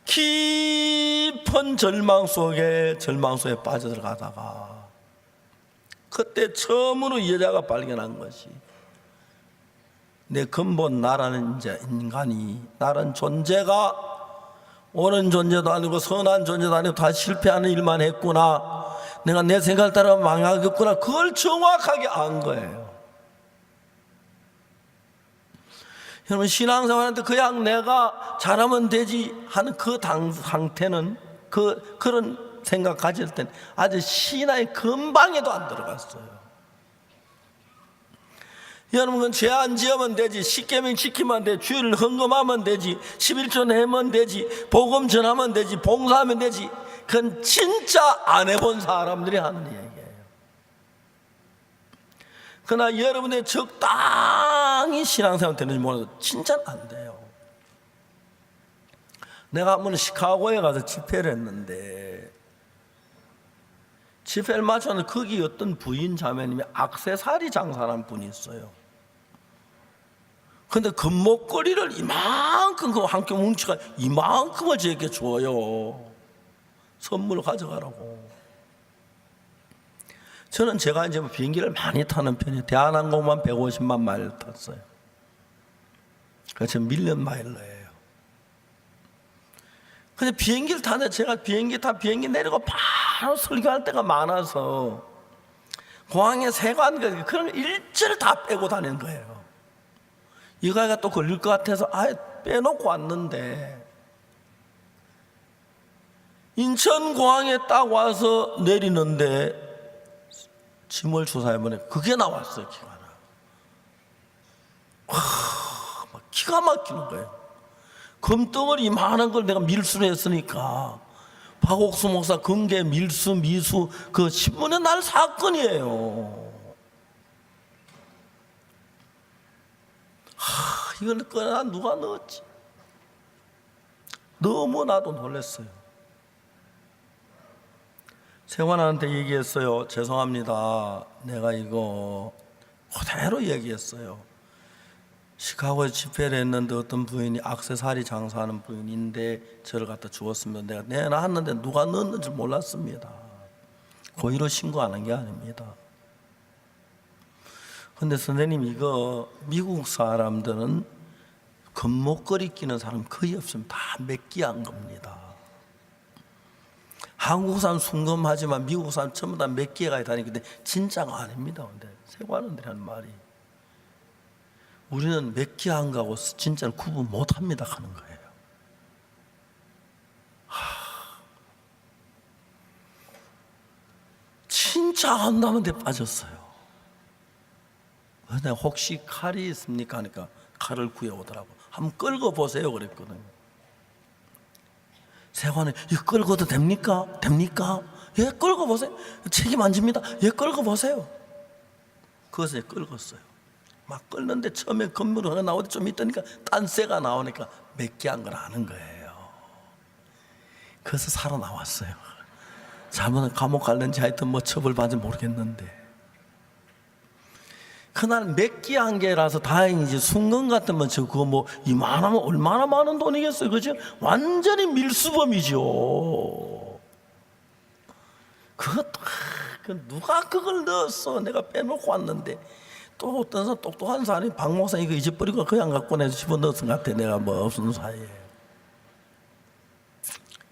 [SPEAKER 1] 깊은 절망 속에 빠져들어가다가 그때 처음으로 이 여자가 발견한 것이 내 근본 나라는 이제 인간이 나라는 존재가 옳은 존재도 아니고 선한 존재도 아니고 다 실패하는 일만 했구나. 내가 내 생각을 따라 망하겠구나. 그걸 정확하게 안 거예요. 여러분 신앙생활한테 그냥 내가 잘하면 되지 하는 그 상태는 그런 생각 가질 땐 아주 신앙의 근방에도 안 들어갔어요. 여러분 죄 안 지으면 되지, 십계명 지키면 되지, 주일을 헌금하면 되지, 11조 내면 되지, 복음 전하면 되지, 봉사하면 되지. 그건 진짜 안 해본 사람들이 하는 얘기예요. 그러나 여러분의 적당히 신앙생활 되는지 몰라도 진짜는 안 돼요. 내가 한 번 시카고에 가서 집회를 했는데 집회를 마쳤는데 거기 어떤 부인 자매님이 액세서리 장사하는 분이 있어요. 근데 금목걸이를 이만큼 그 한 겹 뭉치가 이만큼을 저에게 줘요. 선물로 가져가라고. 저는 제가 이제 비행기를 많이 타는 편이에요. 대한항공만 150만 마일 탔어요. 그래서 밀리언 마일러예요. 근데 비행기를 타는데 제가 비행기 내리고 바로 설교할 때가 많아서 공항에 세관 그런 거 일절 다 빼고 다니는 거예요. 이거가 또 걸릴 것 같아서 아예 빼놓고 왔는데 인천공항에 딱 와서 내리는데 짐을 조사해보니 그게 나왔어요. 막 기가 막히는 거예요. 금덩어리 이만한 걸 내가 밀수를 했으니까 박옥수 목사 금괴 밀수 미수 그 신문에 날 사건이에요. 이걸 꺼내 누가 넣었지? 너무 나도 놀랐어요. 세관한테 얘기했어요. 죄송합니다. 내가 이거 그대로 얘기했어요. 시카고에 집회를 했는데 어떤 부인이 액세서리 장사하는 부인인데 저를 갖다 주었으면 내가 내놨는데 누가 넣었는지 몰랐습니다. 고의로 신고하는 게 아닙니다. 근데 선생님 이거 미국 사람들은 금목걸이 끼는 사람 거의 없으면 다 몇끼한 겁니다. 한국 사람 순금하지만 미국 사람 전부 다 몇 개가 다니는데 진짜가 아닙니다. 근데 세관원들이 하는 말이 우리는 몇 개 한 거하고 진짜를 구분 못합니다 하는 거예요. 진짜 한다면 데 빠졌어요. 내가 혹시 칼이 있습니까 하니까 칼을 구해오더라고. 한번 끌고 보세요 그랬거든요. 세관이 이거 끌고도 됩니까? 됩니까? 예, 끌고 보세요. 책임 안 집니다. 예, 끌고 보세요. 그것을 끌었어요. 막 끌는데 처음에 건물이 하나 나오더니 좀 있다니까 딴새가 나오니까 몇 개 한 걸 아는 거예요. 그래서 살아나왔어요. 잘못은 감옥 갈는지 하여튼 뭐 처벌받은지 모르겠는데 그날 몇 개 한 개라서 다행이지 순금 같으면 저 그거 뭐 이만하면 얼마나 많은 돈이겠어요. 그죠? 완전히 밀수범이죠. 그것도 누가 그걸 넣었어. 내가 빼놓고 왔는데 또 어떤 사람 똑똑한 사람이 박 목사 이거 잊어버리고 그냥 갖고 내서 집어넣었은 것 같아. 내가 뭐 없는 사이에.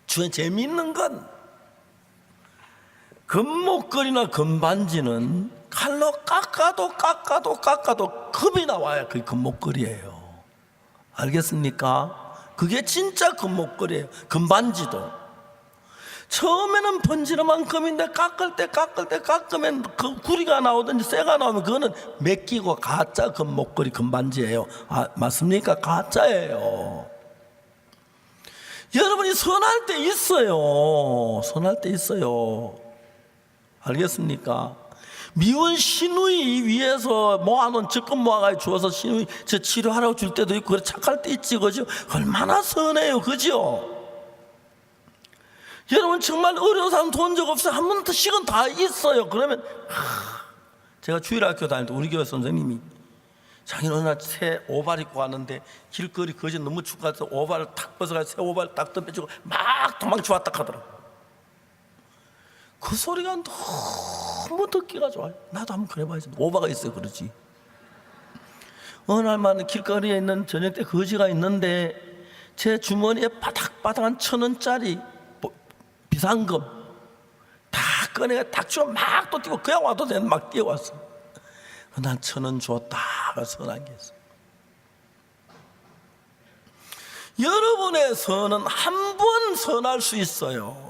[SPEAKER 1] 주변 재미있는 건 금목걸이나 금반지는 칼로 깎아도 금이 나와야 그게 금목걸이에요. 알겠습니까? 그게 진짜 금목걸이에요. 금반지도 처음에는 번지름한 금인데 깎으면 그 구리가 나오든지 쇠가 나오면 그거는 맡기고 가짜 금목걸이 금반지예요. 맞습니까? 가짜예요. 여러분이 선할 때 있어요. 선할 때 있어요. 알겠습니까? 미운 시누이 위해서 모아놓은 적금 모아가지고 주어서 시누이 저 치료하라고 줄 때도 있고, 그래 착할 때 있지, 그죠? 얼마나 선해요, 그죠? 여러분 정말 어려운 사람 돈 적 없어요. 한 번씩은 다 있어요. 그러면 제가 주일학교 다닐 때 우리 교회 선생님이 자기는 어느 날 새 오발 입고 왔는데 길거리 거지 너무 춥고 오발을 탁 벗어가지고 새 오발을 딱 던져주고 막 도망쳐 왔다 하더라고. 그 소리가 너무 듣기가 좋아요. 나도 한번 그래봐야지. 오바가 있어요, 그러지. 어느 날만 길거리에 있는 저녁 때 거지가 있는데 제 주머니에 바닥바닥한 1,000원짜리 비상금 다 꺼내가 딱 주고 막 또 뛰고 그냥 와도 되는 막 뛰어왔어. 난 1,000원 줬다가 선한 게 있어. 여러분의 선은 한 번 선할 수 있어요.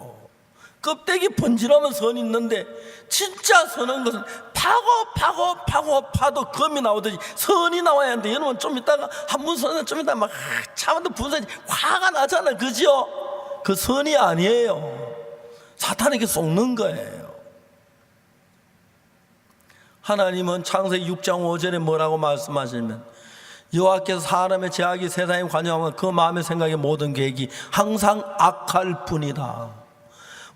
[SPEAKER 1] 껍데기 번지르면 선이 있는데 진짜 선한 것은 파도 금이 나오듯이 선이 나와야 하는데, 여러분 좀 있다가 한 번 선은 좀 있다가 막 차만도 분산이 화가 나잖아요, 그죠? 그 선이 아니에요. 사탄에게 속는 거예요. 하나님은 창세기 6장 5절에 뭐라고 말씀하시냐면, 여호와께서 사람의 죄악이 세상에 관여하면 그 마음의 생각의 모든 계획이 항상 악할 뿐이다.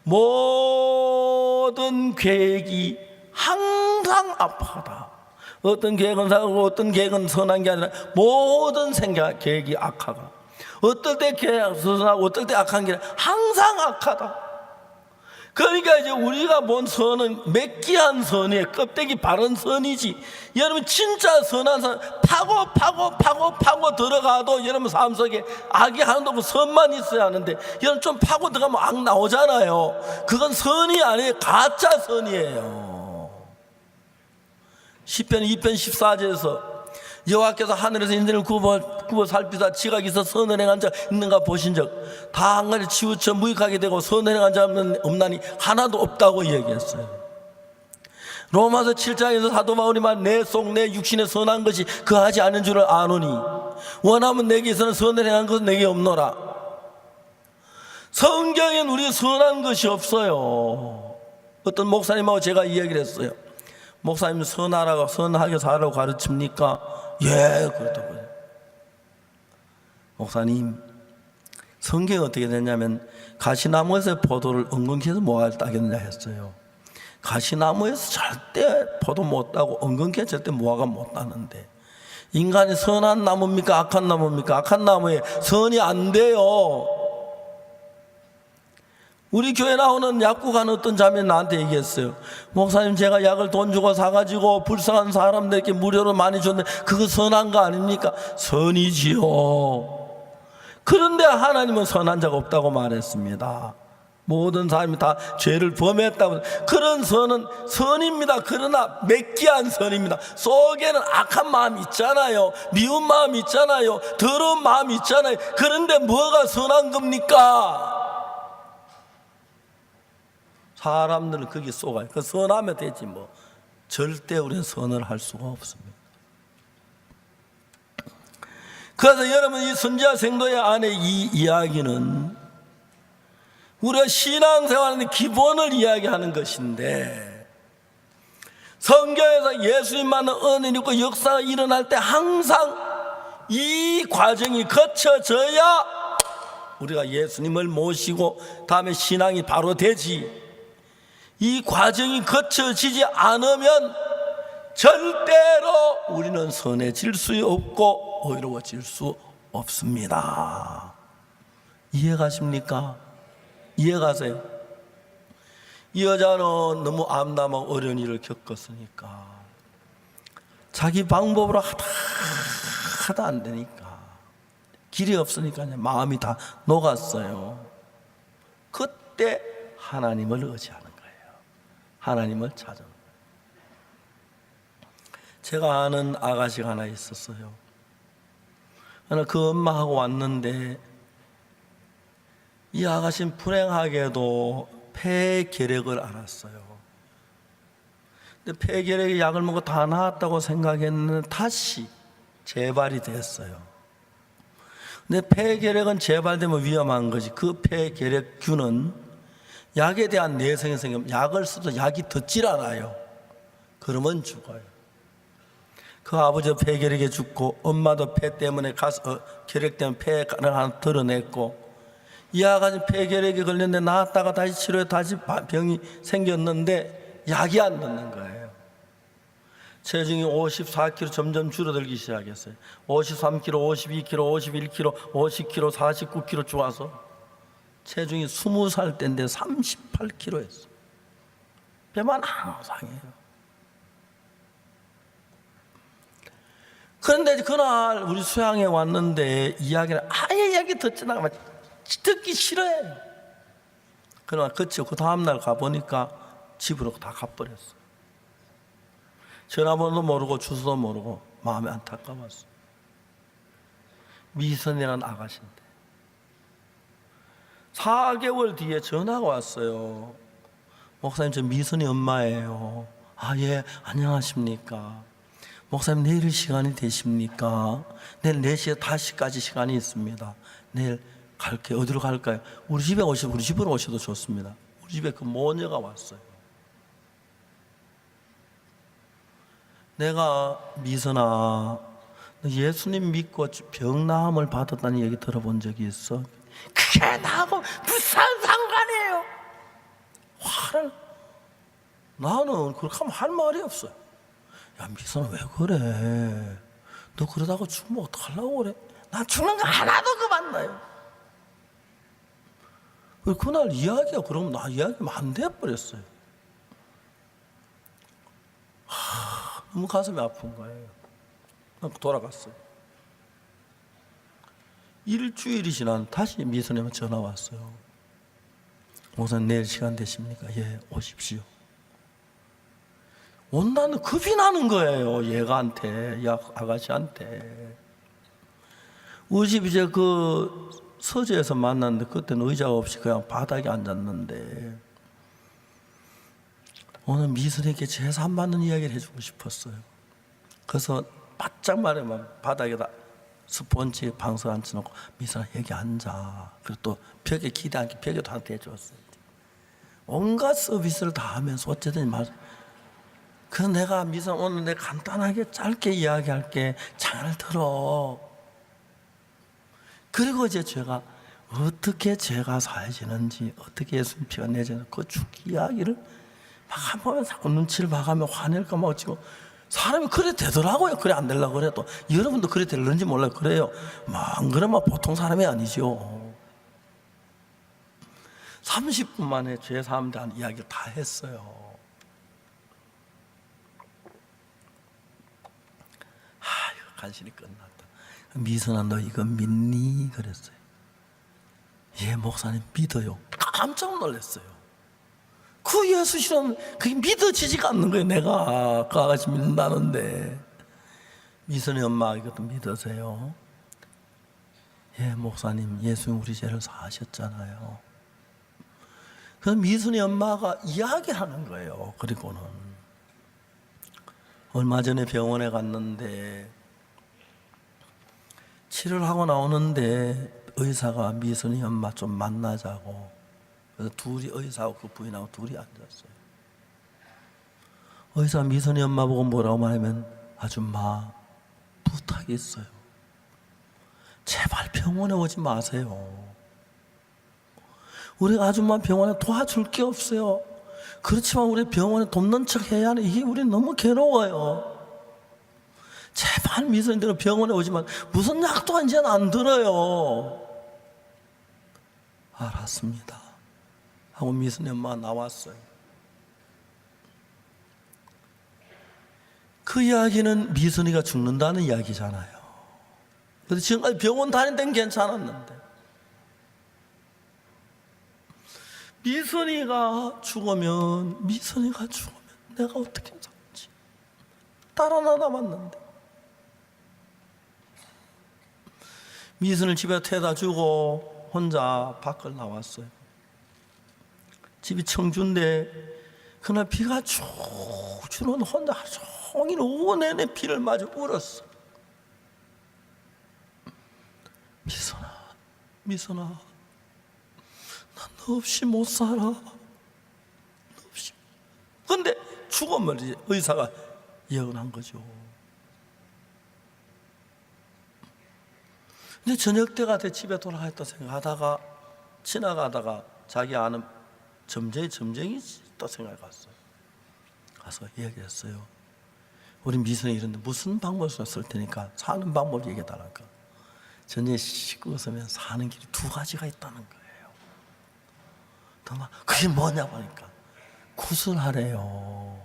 [SPEAKER 1] 모든 계획이 항상 악하다. 어떤 계획은 선하고 어떤 계획은 선한 게 아니라 모든 계획이 악하다. 어떨 때 계획이 선하고 어떨 때 악한 게 아니라 항상 악하다. 그러니까 이제 우리가 본 선은 매끼한 선이에요. 껍데기 바른 선이지. 여러분 진짜 선한 선 파고 들어가도 여러분 삶 속에 악이 하나도 없고 선만 있어야 하는데, 여러분 좀 파고 들어가면 악 나오잖아요. 그건 선이 아니에요. 가짜 선이에요. 시편 2편 14절에서 여호와께서 하늘에서 인생을 굽어 살피사 지각이 있어 선을 행한 자 있는가 보신 적 다 한 가지 치우쳐 무익하게 되고 선을 행한 자 없나니 하나도 없다고 얘기했어요. 로마서 7장에서 사도 바울이 말 내 속 내 육신에 선한 것이 그하지 않은 줄을 아노니 원하면 내게 있어는 선을 행한 것은 내게 없노라. 성경엔 우리 선한 것이 없어요. 어떤 목사님하고 제가 이야기를 했어요. 목사님 선하게 살라고 가르칩니까? 예, 그렇다고요. 목사님, 성경이 어떻게 됐냐면 가시나무에서 포도를 은근히 해서 뭐가 따겠느냐 했어요. 가시나무에서 절대 포도 못 따고 은근히 절대 무화과 못 따는데, 인간이 선한 나무입니까? 악한 나무입니까? 악한 나무에 선이 안 돼요. 우리 교회 나오는 약국 가는 어떤 자매는 나한테 얘기했어요. 목사님, 제가 약을 돈 주고 사가지고 불쌍한 사람들에게 무료로 많이 줬는데 그거 선한 거 아닙니까? 선이지요. 그런데 하나님은 선한 자가 없다고 말했습니다. 모든 사람이 다 죄를 범했다고. 그런 선은 선입니다. 그러나 매끼한 선입니다. 속에는 악한 마음이 있잖아요. 미운 마음이 있잖아요. 더러운 마음이 있잖아요. 그런데 뭐가 선한 겁니까? 사람들은 거기 속아요. 그 선하면 되지 뭐. 절대 우리는 선을 할 수가 없습니다. 그래서 여러분, 이 선지자 생도의 안에 이 이야기는 우리가 신앙생활의 기본을 이야기하는 것인데, 성경에서 예수님만은 은혜가 있고 역사가 일어날 때 항상 이 과정이 거쳐져야 우리가 예수님을 모시고 다음에 신앙이 바로 되지. 이 과정이 거쳐지지 않으면 절대로 우리는 선해질 수 없고 의로워질 수 없습니다. 이해가십니까? 이해가세요? 이 여자는 너무 암담하고 어려운 일을 겪었으니까 자기 방법으로 하다 안 되니까, 길이 없으니까 마음이 다 녹았어요. 그때 하나님을 의지하는 거예요. 하나님을 찾아. 제가 아는 아가씨가 하나 있었어요. 그 엄마하고 왔는데 이 아가씨는 불행하게도 폐결핵을 앓았어요. 근데 폐결핵의 약을 먹고 다 나았다고 생각했는데 다시 재발이 됐어요. 근데 폐결핵은 재발되면 위험한 거지. 그 폐결핵균은 약에 대한 내성이 생기면 약을 써도 약이 듣질 않아요. 그러면 죽어요. 그 아버지도 폐결핵에 죽고 엄마도 폐 때문에 결핵 때문에 폐를 하나 드러냈고 이 아가씨 폐결핵에 걸렸는데 나았다가 다시 치료해 다시 병이 생겼는데 약이 안 듣는 거예요. 체중이 54kg 점점 줄어들기 시작했어요. 53kg, 52kg, 51kg, 50kg, 49kg 좋아서 체중이 20살 때인데 38kg 했어요. 배만 항상해요. 그런데 그날 우리 수양에 왔는데 이야기를 아예 이야기 듣지 않으면 듣기 싫어해요. 그러나 그치고 그 다음날 가보니까 집으로 다 가버렸어요. 전화번호도 모르고 주소도 모르고 마음이 안타까웠어요. 미선이라는 아가씨인데 4개월 뒤에 전화가 왔어요. 목사님, 저 미선이 엄마예요. 아, 예, 안녕하십니까. 목사님, 내일 시간이 되십니까? 내일 4시에 5시까지 시간이 있습니다. 내일 갈게요. 어디로 갈까요? 우리 집으로 오셔도 좋습니다. 우리 집에 그 모녀가 왔어요. 내가 미선아, 너 예수님 믿고 병나음을 받았다는 얘기 들어본 적이 있어? 그게 나하고 무슨 상관이에요? 화를. 나는 그렇게 하면 할 말이 없어요. 야, 미선아, 왜 그래? 너 그러다가 죽으면 어떡하려고 그래? 난 죽는 거 하나도 그만 나요. 그날 이야기가 그러면 나 이야기하면 안 돼버렸어요. 너무 가슴이 아픈 거예요. 돌아갔어요. 일주일이 지난 다시 미선님한테 전화 왔어요. 목사님, 내일 시간 되십니까? 예, 오십시오. 온다는 겁이 나는 거예요. 얘가한테, 아가씨한테. 우리 집 이제 그 서재에서 만났는데 그때는 의자가 없이 그냥 바닥에 앉았는데 오늘 미선에게 제사 받는 이야기를 해주고 싶었어요. 그래서 바짝 말해만 바닥에다 스펀지 방석 앉혀놓고 미선아, 여기 앉아. 그리고 또 벽에 기대 않게 벽에도 하나 대줬어요. 온갖 서비스를 다 하면서 어쨌든 그 내가 미선 오늘 내가 간단하게 짧게 이야기할게. 잘 들어. 그리고 이제 제가 어떻게 죄가 사해지는지, 어떻게 예수님 피가 내지는지 그 죽기 이야기를 막 한 번에 눈치를 봐가며 화낼까 막 어찌고 사람이 그래 되더라고요. 그래 안 되려고 그래도. 여러분도 그래 될는지 몰라요. 그래요. 안 그러면 보통 사람이 아니죠. 30분 만에 죄 사함에 대한 이야기를 다 했어요. 이거 간신히 끝났다. 미선아, 너 이거 믿니? 그랬어요. 예, 목사님 믿어요. 깜짝 놀랐어요. 그 예수 실험 그게 믿어지지가 않는 거예요. 내가 그 아가씨 믿는다는데. 미선이 엄마 이것도 믿으세요? 예, 목사님, 예수님 우리 죄를 사하셨잖아요. 그 미선이 엄마가 이야기하는 거예요. 그리고는 얼마 전에 병원에 갔는데 치료를 하고 나오는데 의사가 미선이 엄마 좀 만나자고. 그래서 둘이, 의사하고 그 부인하고 둘이 앉았어요. 의사 미선이 엄마 보고 뭐라고 말하면, 아줌마 부탁이 있어요. 제발 병원에 오지 마세요. 우리 아줌마 병원에 도와줄 게 없어요. 그렇지만 우리 병원에 돕는 척 해야 하는 이게 우리 너무 괴로워요. 제발 미선이들은 병원에 오지만 무슨 약도 이제는 안 들어요. 알았습니다 하고 미선이 엄마가 나왔어요. 그 이야기는 미선이가 죽는다는 이야기잖아요. 그래서 지금까지 병원 다닌 데는 괜찮았는데 미선이가 죽으면 내가 어떻게 살지? 딸 하나 남았는데. 미선을 집에 태워다 주고 혼자 밖을 나왔어요. 집이 청주인데 그날 비가 쭉 주는 혼자 하루 종일 오후 내내 비를 맞아 울었어. 미선아, 난 너 없이 못 살아. 너 없이. 근데 죽음을 이제 의사가 예언한 거죠. 근데 저녁 때가 돼 집에 돌아가겠다 생각하다가 지나가다가 자기 아는 점쟁이 또 생각해 갔어요. 가서 얘기했어요. 우리 미선이 이런데 무슨 방법을 쓸 테니까 사는 방법 얘기해 달라니까. 전에 씻고 웃으면 사는 길이 두 가지가 있다는 거예요. 그게 뭐냐고 하니까 구슬하래요.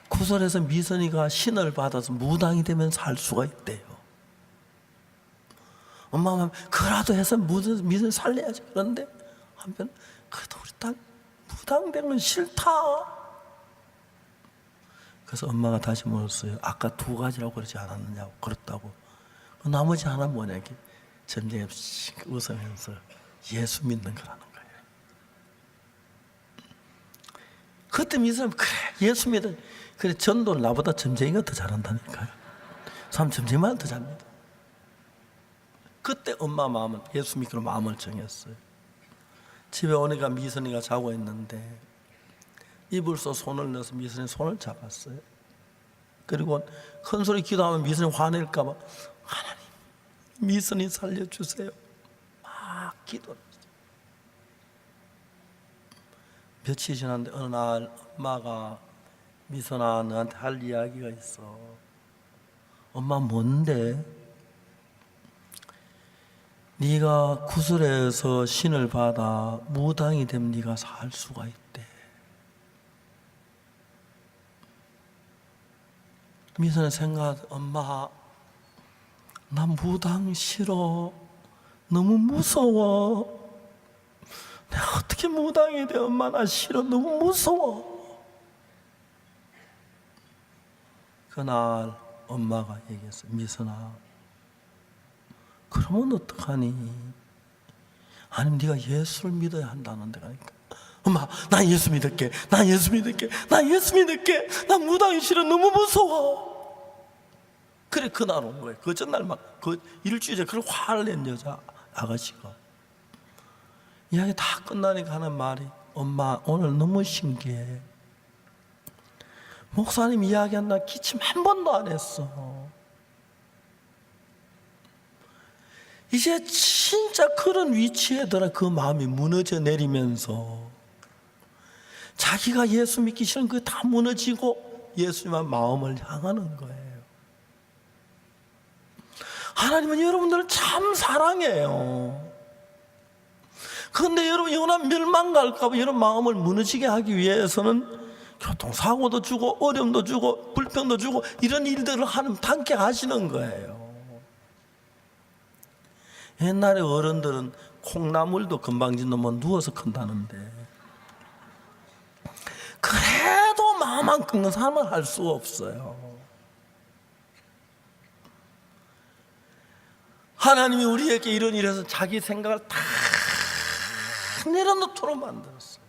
[SPEAKER 1] 구슬해서 미선이가 신을 받아서 무당이 되면 살 수가 있대요. 엄마는 그라도 해서 미선이 살려야지. 그런데 한편 그래도 우리 딸 무당된 건 싫다. 그래서 엄마가 다시 물었어요. 아까 두 가지라고 그러지 않았느냐고. 그렇다고. 나머지 하나 뭐냐? 점쟁이 웃으면서 예수 믿는 거라는 거예요. 그때 미선은 그래 예수 믿어. 그래 전도는 나보다 점쟁이가 더 잘한다니까요. 사람 점쟁이만 더 잘합니다. 그때 엄마 마음은 예수 믿기로 마음을 정했어요. 집에 오니까 미선이가 자고 있는데 이불 속 손을 넣어서 미선이 손을 잡았어요. 그리고 큰 소리 기도하면 미선이 화낼까 봐 하나님 미선이 살려주세요. 막 기도했어요. 며칠 지났는데 어느 날 엄마가 미선아 너한테 할 이야기가 있어. 엄마 뭔데? 네가 구슬에서 신을 받아 무당이 되면 네가 살 수가 있대. 미선의 생각, 엄마 나 무당 싫어. 너무 무서워. 내가 어떻게 무당이 돼? 엄마 나 싫어. 너무 무서워. 그날 엄마가 얘기했어요. 미선아 그러면 어떡하니? 아니면 네가 예수를 믿어야 한다는 데가 니까 엄마 나 예수 믿을게. 나 무당이 싫어. 너무 무서워. 그래 그날 온 거예요. 그 전날 막 그 일주일째 그걸 화를 낸 여자 아가씨가 이야기 다 끝나니까 하는 말이 엄마 오늘 너무 신기해. 목사님 이야기한 날 기침 한 번도 안 했어. 이제 진짜 그런 위치에 들어 그 마음이 무너져 내리면서 자기가 예수 믿기 싫은 그게 다 무너지고 예수님의 마음을 향하는 거예요. 하나님은 여러분들을 참 사랑해요. 그런데 여러분 영원한 멸망 갈까 봐 여러분 마음을 무너지게 하기 위해서는 교통사고도 주고 어려움도 주고 불평도 주고 이런 일들을 하나님 함께 하시는 거예요. 옛날에 어른들은 콩나물도 금방 짓놓으면 누워서 큰다는데 그래도 마음 안 끓는 사람은 할 수가 없어요. 하나님이 우리에게 이런 일에서 자기 생각을 다 내려놓도록 만들었어요.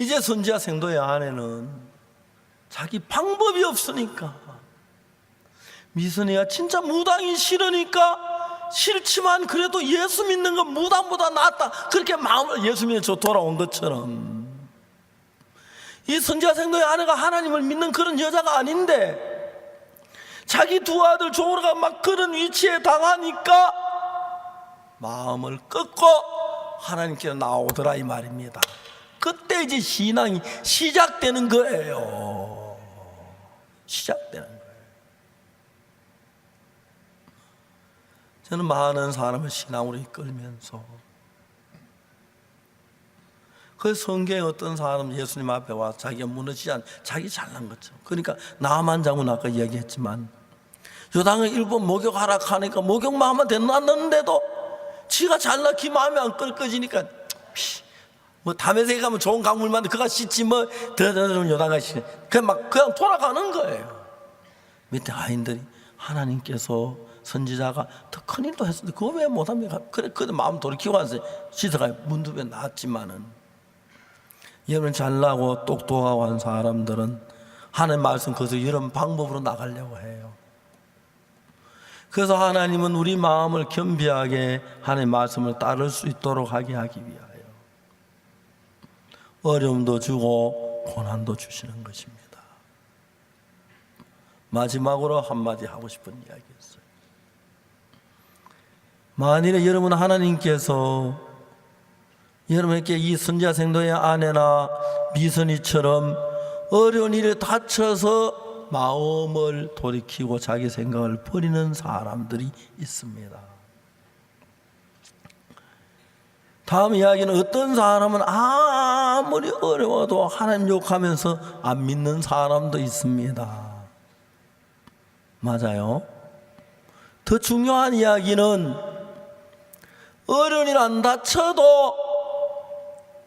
[SPEAKER 1] 이제 선지자 생도의 아내는 자기 방법이 없으니까 미선이가 진짜 무당이 싫으니까 싫지만 그래도 예수 믿는 건 무당보다 낫다 그렇게 마음을 예수 믿는 저 돌아온 것처럼 이 선지자 생도의 아내가 하나님을 믿는 그런 여자가 아닌데 자기 두 아들 조르가 막 그런 위치에 당하니까 마음을 끊고 하나님께 나오더라 이 말입니다. 그때 이제 신앙이 시작되는 거예요. 시작되는 거예요. 저는 많은 사람을 신앙으로 이끌면서 그 성경에 어떤 사람 예수님 앞에 와서 자기가 무너지지 않은 자기 잘난 것처럼 그러니까 나만 장군 아까 이야기했지만 요당을 일본 목욕하라 하니까 목욕만 하면 됐는데도 지가 잘나 기 마음이 안 끓거지니까 뭐 담에서 가면 좋은 강물만 그가 씻지 뭐 더더더 요다가 씻 그냥 돌아가는 거예요. 밑에 하인들이 하나님께서 선지자가 더 큰 일도 했는데 그거 왜 못합니까? 그래 마음 돌이키고 와서 씻어가 문두에 나왔지만은, 여러분 잘나고 똑똑하고 한 사람들은 하나님 말씀 그것을 이런 방법으로 나가려고 해요. 그래서 하나님은 우리 마음을 겸비하게 하나님의 말씀을 따를 수 있도록 하게 하기 위하여 어려움도 주고 고난도 주시는 것입니다. 마지막으로 한마디 하고 싶은 이야기였어요. 만일에 여러분 하나님께서 여러분에게 이 선지자 생도의 아내나 미선이처럼 어려운 일에 다쳐서 마음을 돌이키고 자기 생각을 버리는 사람들이 있습니다. 다음 이야기는 어떤 사람은 아무리 어려워도 하나님 욕하면서 안 믿는 사람도 있습니다. 맞아요. 더 중요한 이야기는 어려운 일 안 다쳐도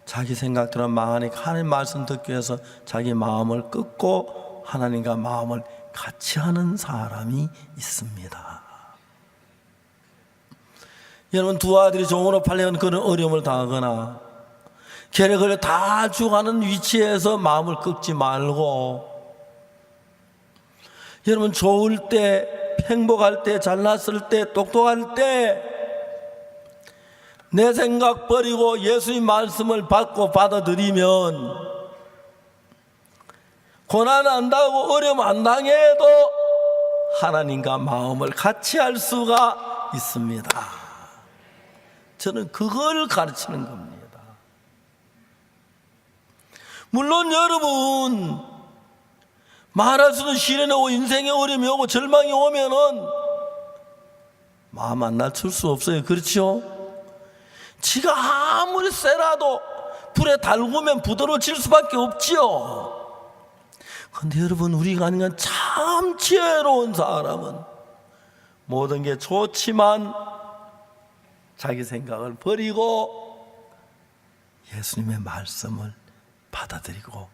[SPEAKER 1] 자기 생각대로 망하니까 하나님 말씀 듣기 위해서 자기 마음을 끊고 하나님과 마음을 같이 하는 사람이 있습니다. 여러분 두 아들이 종으로 팔려는 그런 어려움을 당하거나 계략을 다 죽어가는 위치에서 마음을 끊지 말고, 여러분 좋을 때, 행복할 때, 잘났을 때, 똑똑할 때 내 생각 버리고 예수의 말씀을 받고 받아들이면 고난 안 당하고 어려움 안 당해도 하나님과 마음을 같이 할 수가 있습니다. 저는 그걸 가르치는 겁니다. 물론 여러분 말할 수는 시련이 오고 인생의 어려움이 오고 절망이 오면은 마음 안 낮출 수 없어요. 그렇죠? 지가 아무리 세라도 불에 달구면 부드러워질 수밖에 없지요. 그런데 여러분 우리가 아니면 참 지혜로운 사람은 모든 게 좋지만 자기 생각을 버리고 예수님의 말씀을 받아들이고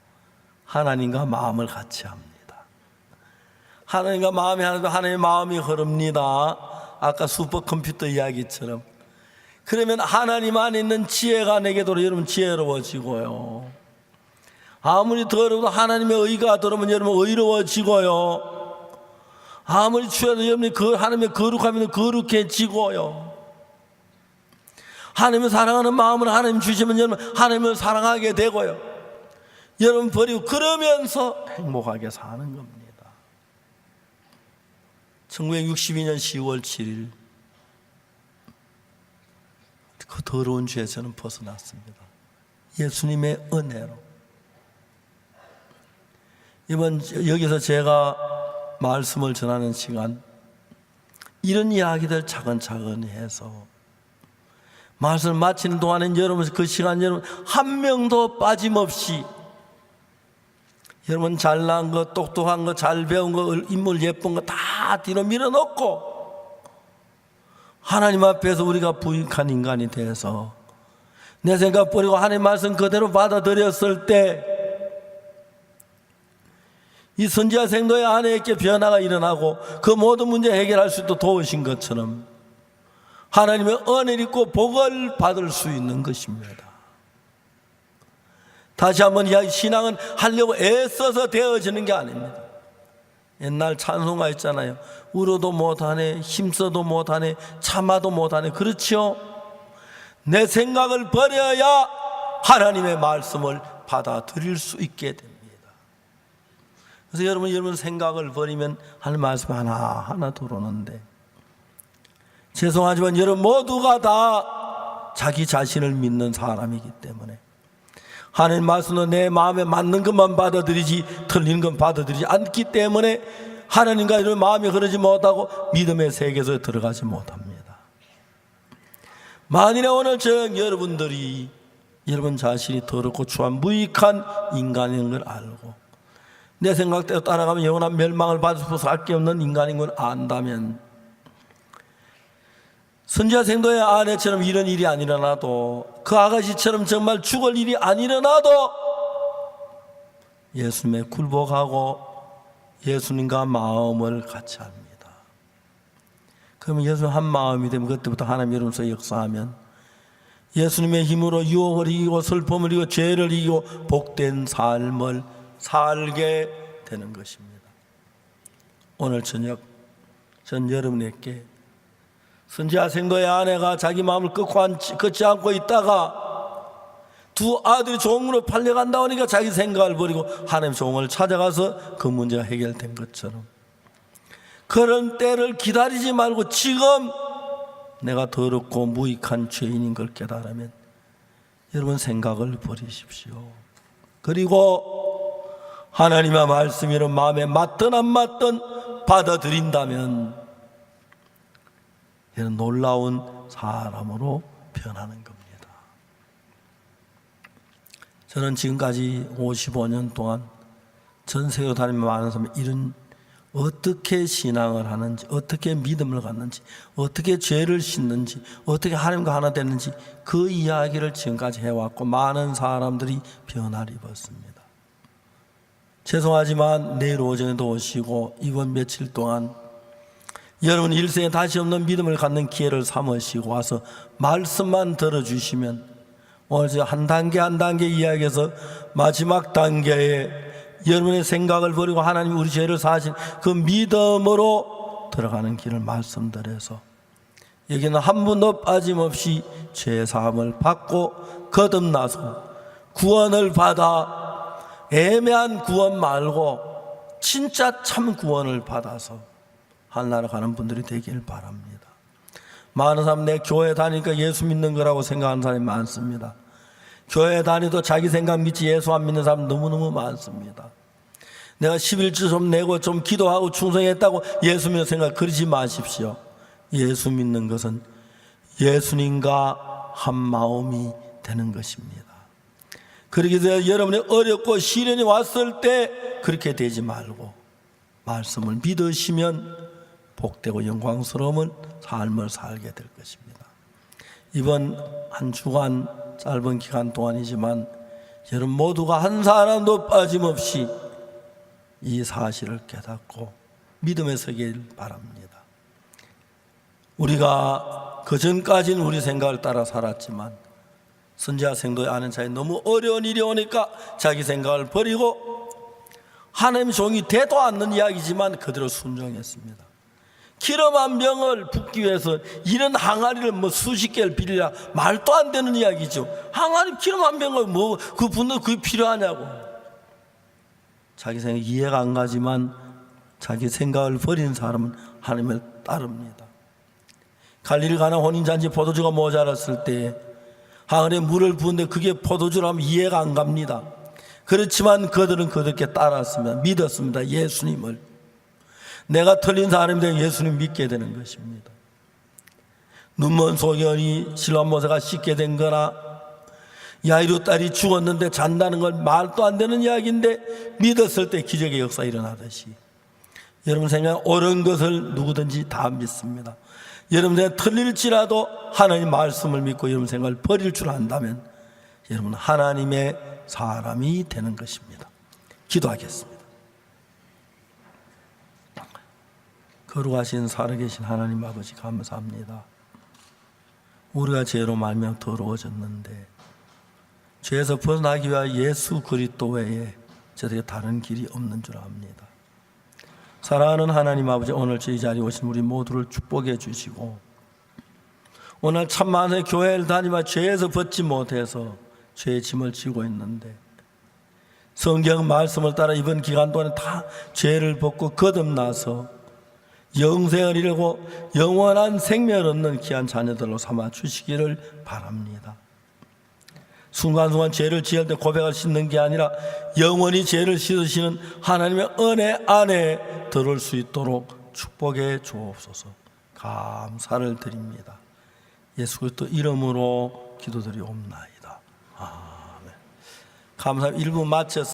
[SPEAKER 1] 하나님과 마음을 같이 합니다. 하나님과 마음이 하나도 하나님의 마음이 흐릅니다. 아까 슈퍼컴퓨터 이야기처럼. 그러면 하나님 안에 있는 지혜가 내게도 여러분 지혜로워지고요. 아무리 더러워도 하나님의 의가 들어오면 여러분 의로워지고요. 아무리 추해도 여러분이 하나님의 거룩하면 거룩해지고요. 하나님을 사랑하는 마음을 하나님 주시면 여러분 하나님을 사랑하게 되고요. 여러분 버리고 그러면서 행복하게 사는 겁니다. 1962년 10월 7일 그 더러운 죄에 저는 벗어났습니다. 예수님의 은혜로. 이번 여기서 제가 말씀을 전하는 시간 이런 이야기들 차근차근 해서 말씀을 마치는 동안엔 여러분 그 시간 여러분 한 명도 빠짐없이 여러분 잘난 거, 똑똑한 거, 잘 배운 거, 인물 예쁜 거 다 뒤로 밀어놓고 하나님 앞에서 우리가 부익한 인간이 돼서 내 생각 버리고 하나님 말씀 그대로 받아들였을 때 이 선지자 생도의 아내에게 변화가 일어나고 그 모든 문제 해결할 수 있도록 도우신 것처럼 하나님의 은혜를 입고 복을 받을 수 있는 것입니다. 다시 한번 이야기, 신앙은 하려고 애써서 되어지는 게 아닙니다. 옛날 찬송가 있잖아요. 울어도 못하네, 힘써도 못하네, 참아도 못하네. 그렇죠? 내 생각을 버려야 하나님의 말씀을 받아들일 수 있게 됩니다. 그래서 여러분 생각을 버리면 하나님 말씀 하나하나 들어오는데, 죄송하지만 여러분 모두가 다 자기 자신을 믿는 사람이기 때문에 하나님 말씀은 내 마음에 맞는 것만 받아들이지 틀린 건 받아들이지 않기 때문에 하나님과 이런 마음이 흐르지 못하고 믿음의 세계에 들어가지 못합니다. 만일에 오늘 여러분들이 여러분 자신이 더럽고 추한 무익한 인간인 걸 알고 내 생각대로 따라가면 영원한 멸망을 받을 수밖에 없는 인간인 걸 안다면 선지자 생도의 아내처럼 이런 일이 안 일어나도, 그 아가씨처럼 정말 죽을 일이 안 일어나도 예수님에 굴복하고 예수님과 마음을 같이 합니다. 그러면 예수님 한 마음이 되면 그때부터 하나님 이름으로서 역사하면 예수님의 힘으로 유혹을 이기고 슬픔을 이기고 죄를 이기고 복된 삶을 살게 되는 것입니다. 오늘 저녁 전 여러분에게 선지자 생도의 아내가 자기 마음을 꺾지 않고 있다가 두 아들이 종으로 팔려간다 하니까 자기 생각을 버리고 하나님 종을 찾아가서 그 문제가 해결된 것처럼, 그런 때를 기다리지 말고 지금 내가 더럽고 무익한 죄인인 걸 깨달으면 여러분 생각을 버리십시오. 그리고 하나님의 말씀이 마음에 맞든 안 맞든 받아들인다면 이런 놀라운 사람으로 변하는 겁니다. 저는 지금까지 55년 동안 전 세계로 다니며 많은 사람이 이런 어떻게 신앙을 하는지, 어떻게 믿음을 갖는지, 어떻게 죄를 씻는지, 어떻게 하나님과 하나 됐는지 그 이야기를 지금까지 해왔고 많은 사람들이 변화를 입었습니다. 죄송하지만 내일 오전에도 오시고 이번 며칠 동안 여러분 일생에 다시 없는 믿음을 갖는 기회를 삼으시고 와서 말씀만 들어주시면 오늘 제가 한 단계 한 단계 이야기해서 마지막 단계에 여러분의 생각을 버리고 하나님 우리 죄를 사하신 그 믿음으로 들어가는 길을 말씀드려서 여기는 한 분도 빠짐없이 죄 사함을 받고 거듭나서 구원을 받아 애매한 구원 말고 진짜 참 구원을 받아서 하늘나라 가는 분들이 되길 바랍니다. 많은 사람 내 교회 다니니까 예수 믿는 거라고 생각하는 사람이 많습니다. 교회 다니도 자기 생각 믿지 예수 안 믿는 사람 너무너무 많습니다. 내가 11주 좀 내고 좀 기도하고 충성했다고 예수 믿는 생각 그러지 마십시오. 예수 믿는 것은 예수님과 한 마음이 되는 것입니다. 그렇게 해서 여러분이 어렵고 시련이 왔을 때 그렇게 되지 말고 말씀을 믿으시면 복되고 영광스러운 삶을 살게 될 것입니다. 이번 한 주간 짧은 기간 동안이지만 여러분 모두가 한 사람도 빠짐없이 이 사실을 깨닫고 믿음에 서길 바랍니다. 우리가 그전까지는 우리 생각을 따라 살았지만 선지자 생도의 아는 자에 너무 어려운 일이 오니까 자기 생각을 버리고 하나님 종이 되도 않는 이야기지만 그대로 순종했습니다. 기름 한 병을 붓기 위해서 이런 항아리를 수십 개를 빌리라 말도 안 되는 이야기죠. 항아리 기름 한 병을 그 붓는 그게 필요하냐고. 자기 생각 이해가 안 가지만 자기 생각을 버린 사람은 하나님을 따릅니다. 갈릴리 가나 혼인잔치 포도주가 모자랐을 때 항아리에 물을 부은데 그게 포도주라면 이해가 안 갑니다. 그렇지만 그들은 그들께 따랐습니다. 믿었습니다. 예수님을. 내가 틀린 사람이 되면 예수님 믿게 되는 것입니다. 눈먼 소년이 실로암 모세가 씻게 된 거나 야이로 딸이 죽었는데 잔다는 건 말도 안 되는 이야기인데 믿었을 때 기적의 역사 일어나듯이 여러분 생각 옳은 것을 누구든지 다 믿습니다. 여러분 생각 틀릴지라도 하나님 말씀을 믿고 여러분 생각을 버릴 줄 안다면 여러분 하나님의 사람이 되는 것입니다. 기도하겠습니다. 거룩하신 살아계신 하나님 아버지 감사합니다. 우리가 죄로 말미암아 더러워졌는데 죄에서 벗어나기 위하여 예수 그리스도 외에 저에게 다른 길이 없는 줄 압니다. 사랑하는 하나님 아버지, 오늘 저희 자리에 오신 우리 모두를 축복해 주시고 오늘 참 많은 교회를 다니며 죄에서 벗지 못해서 죄의 짐을 지고 있는데 성경 말씀을 따라 이번 기간 동안에 다 죄를 벗고 거듭나서 영생을 이루고 영원한 생명을 얻는 귀한 자녀들로 삼아 주시기를 바랍니다. 순간순간 죄를 지을 때 고백을 씻는 게 아니라 영원히 죄를 씻으시는 하나님의 은혜 안에 들어올 수 있도록 축복해 주옵소서. 감사를 드립니다. 예수 그리스도 이름으로 기도드리옵나이다. 아멘. 감사합니다. 1부 마쳤습니다.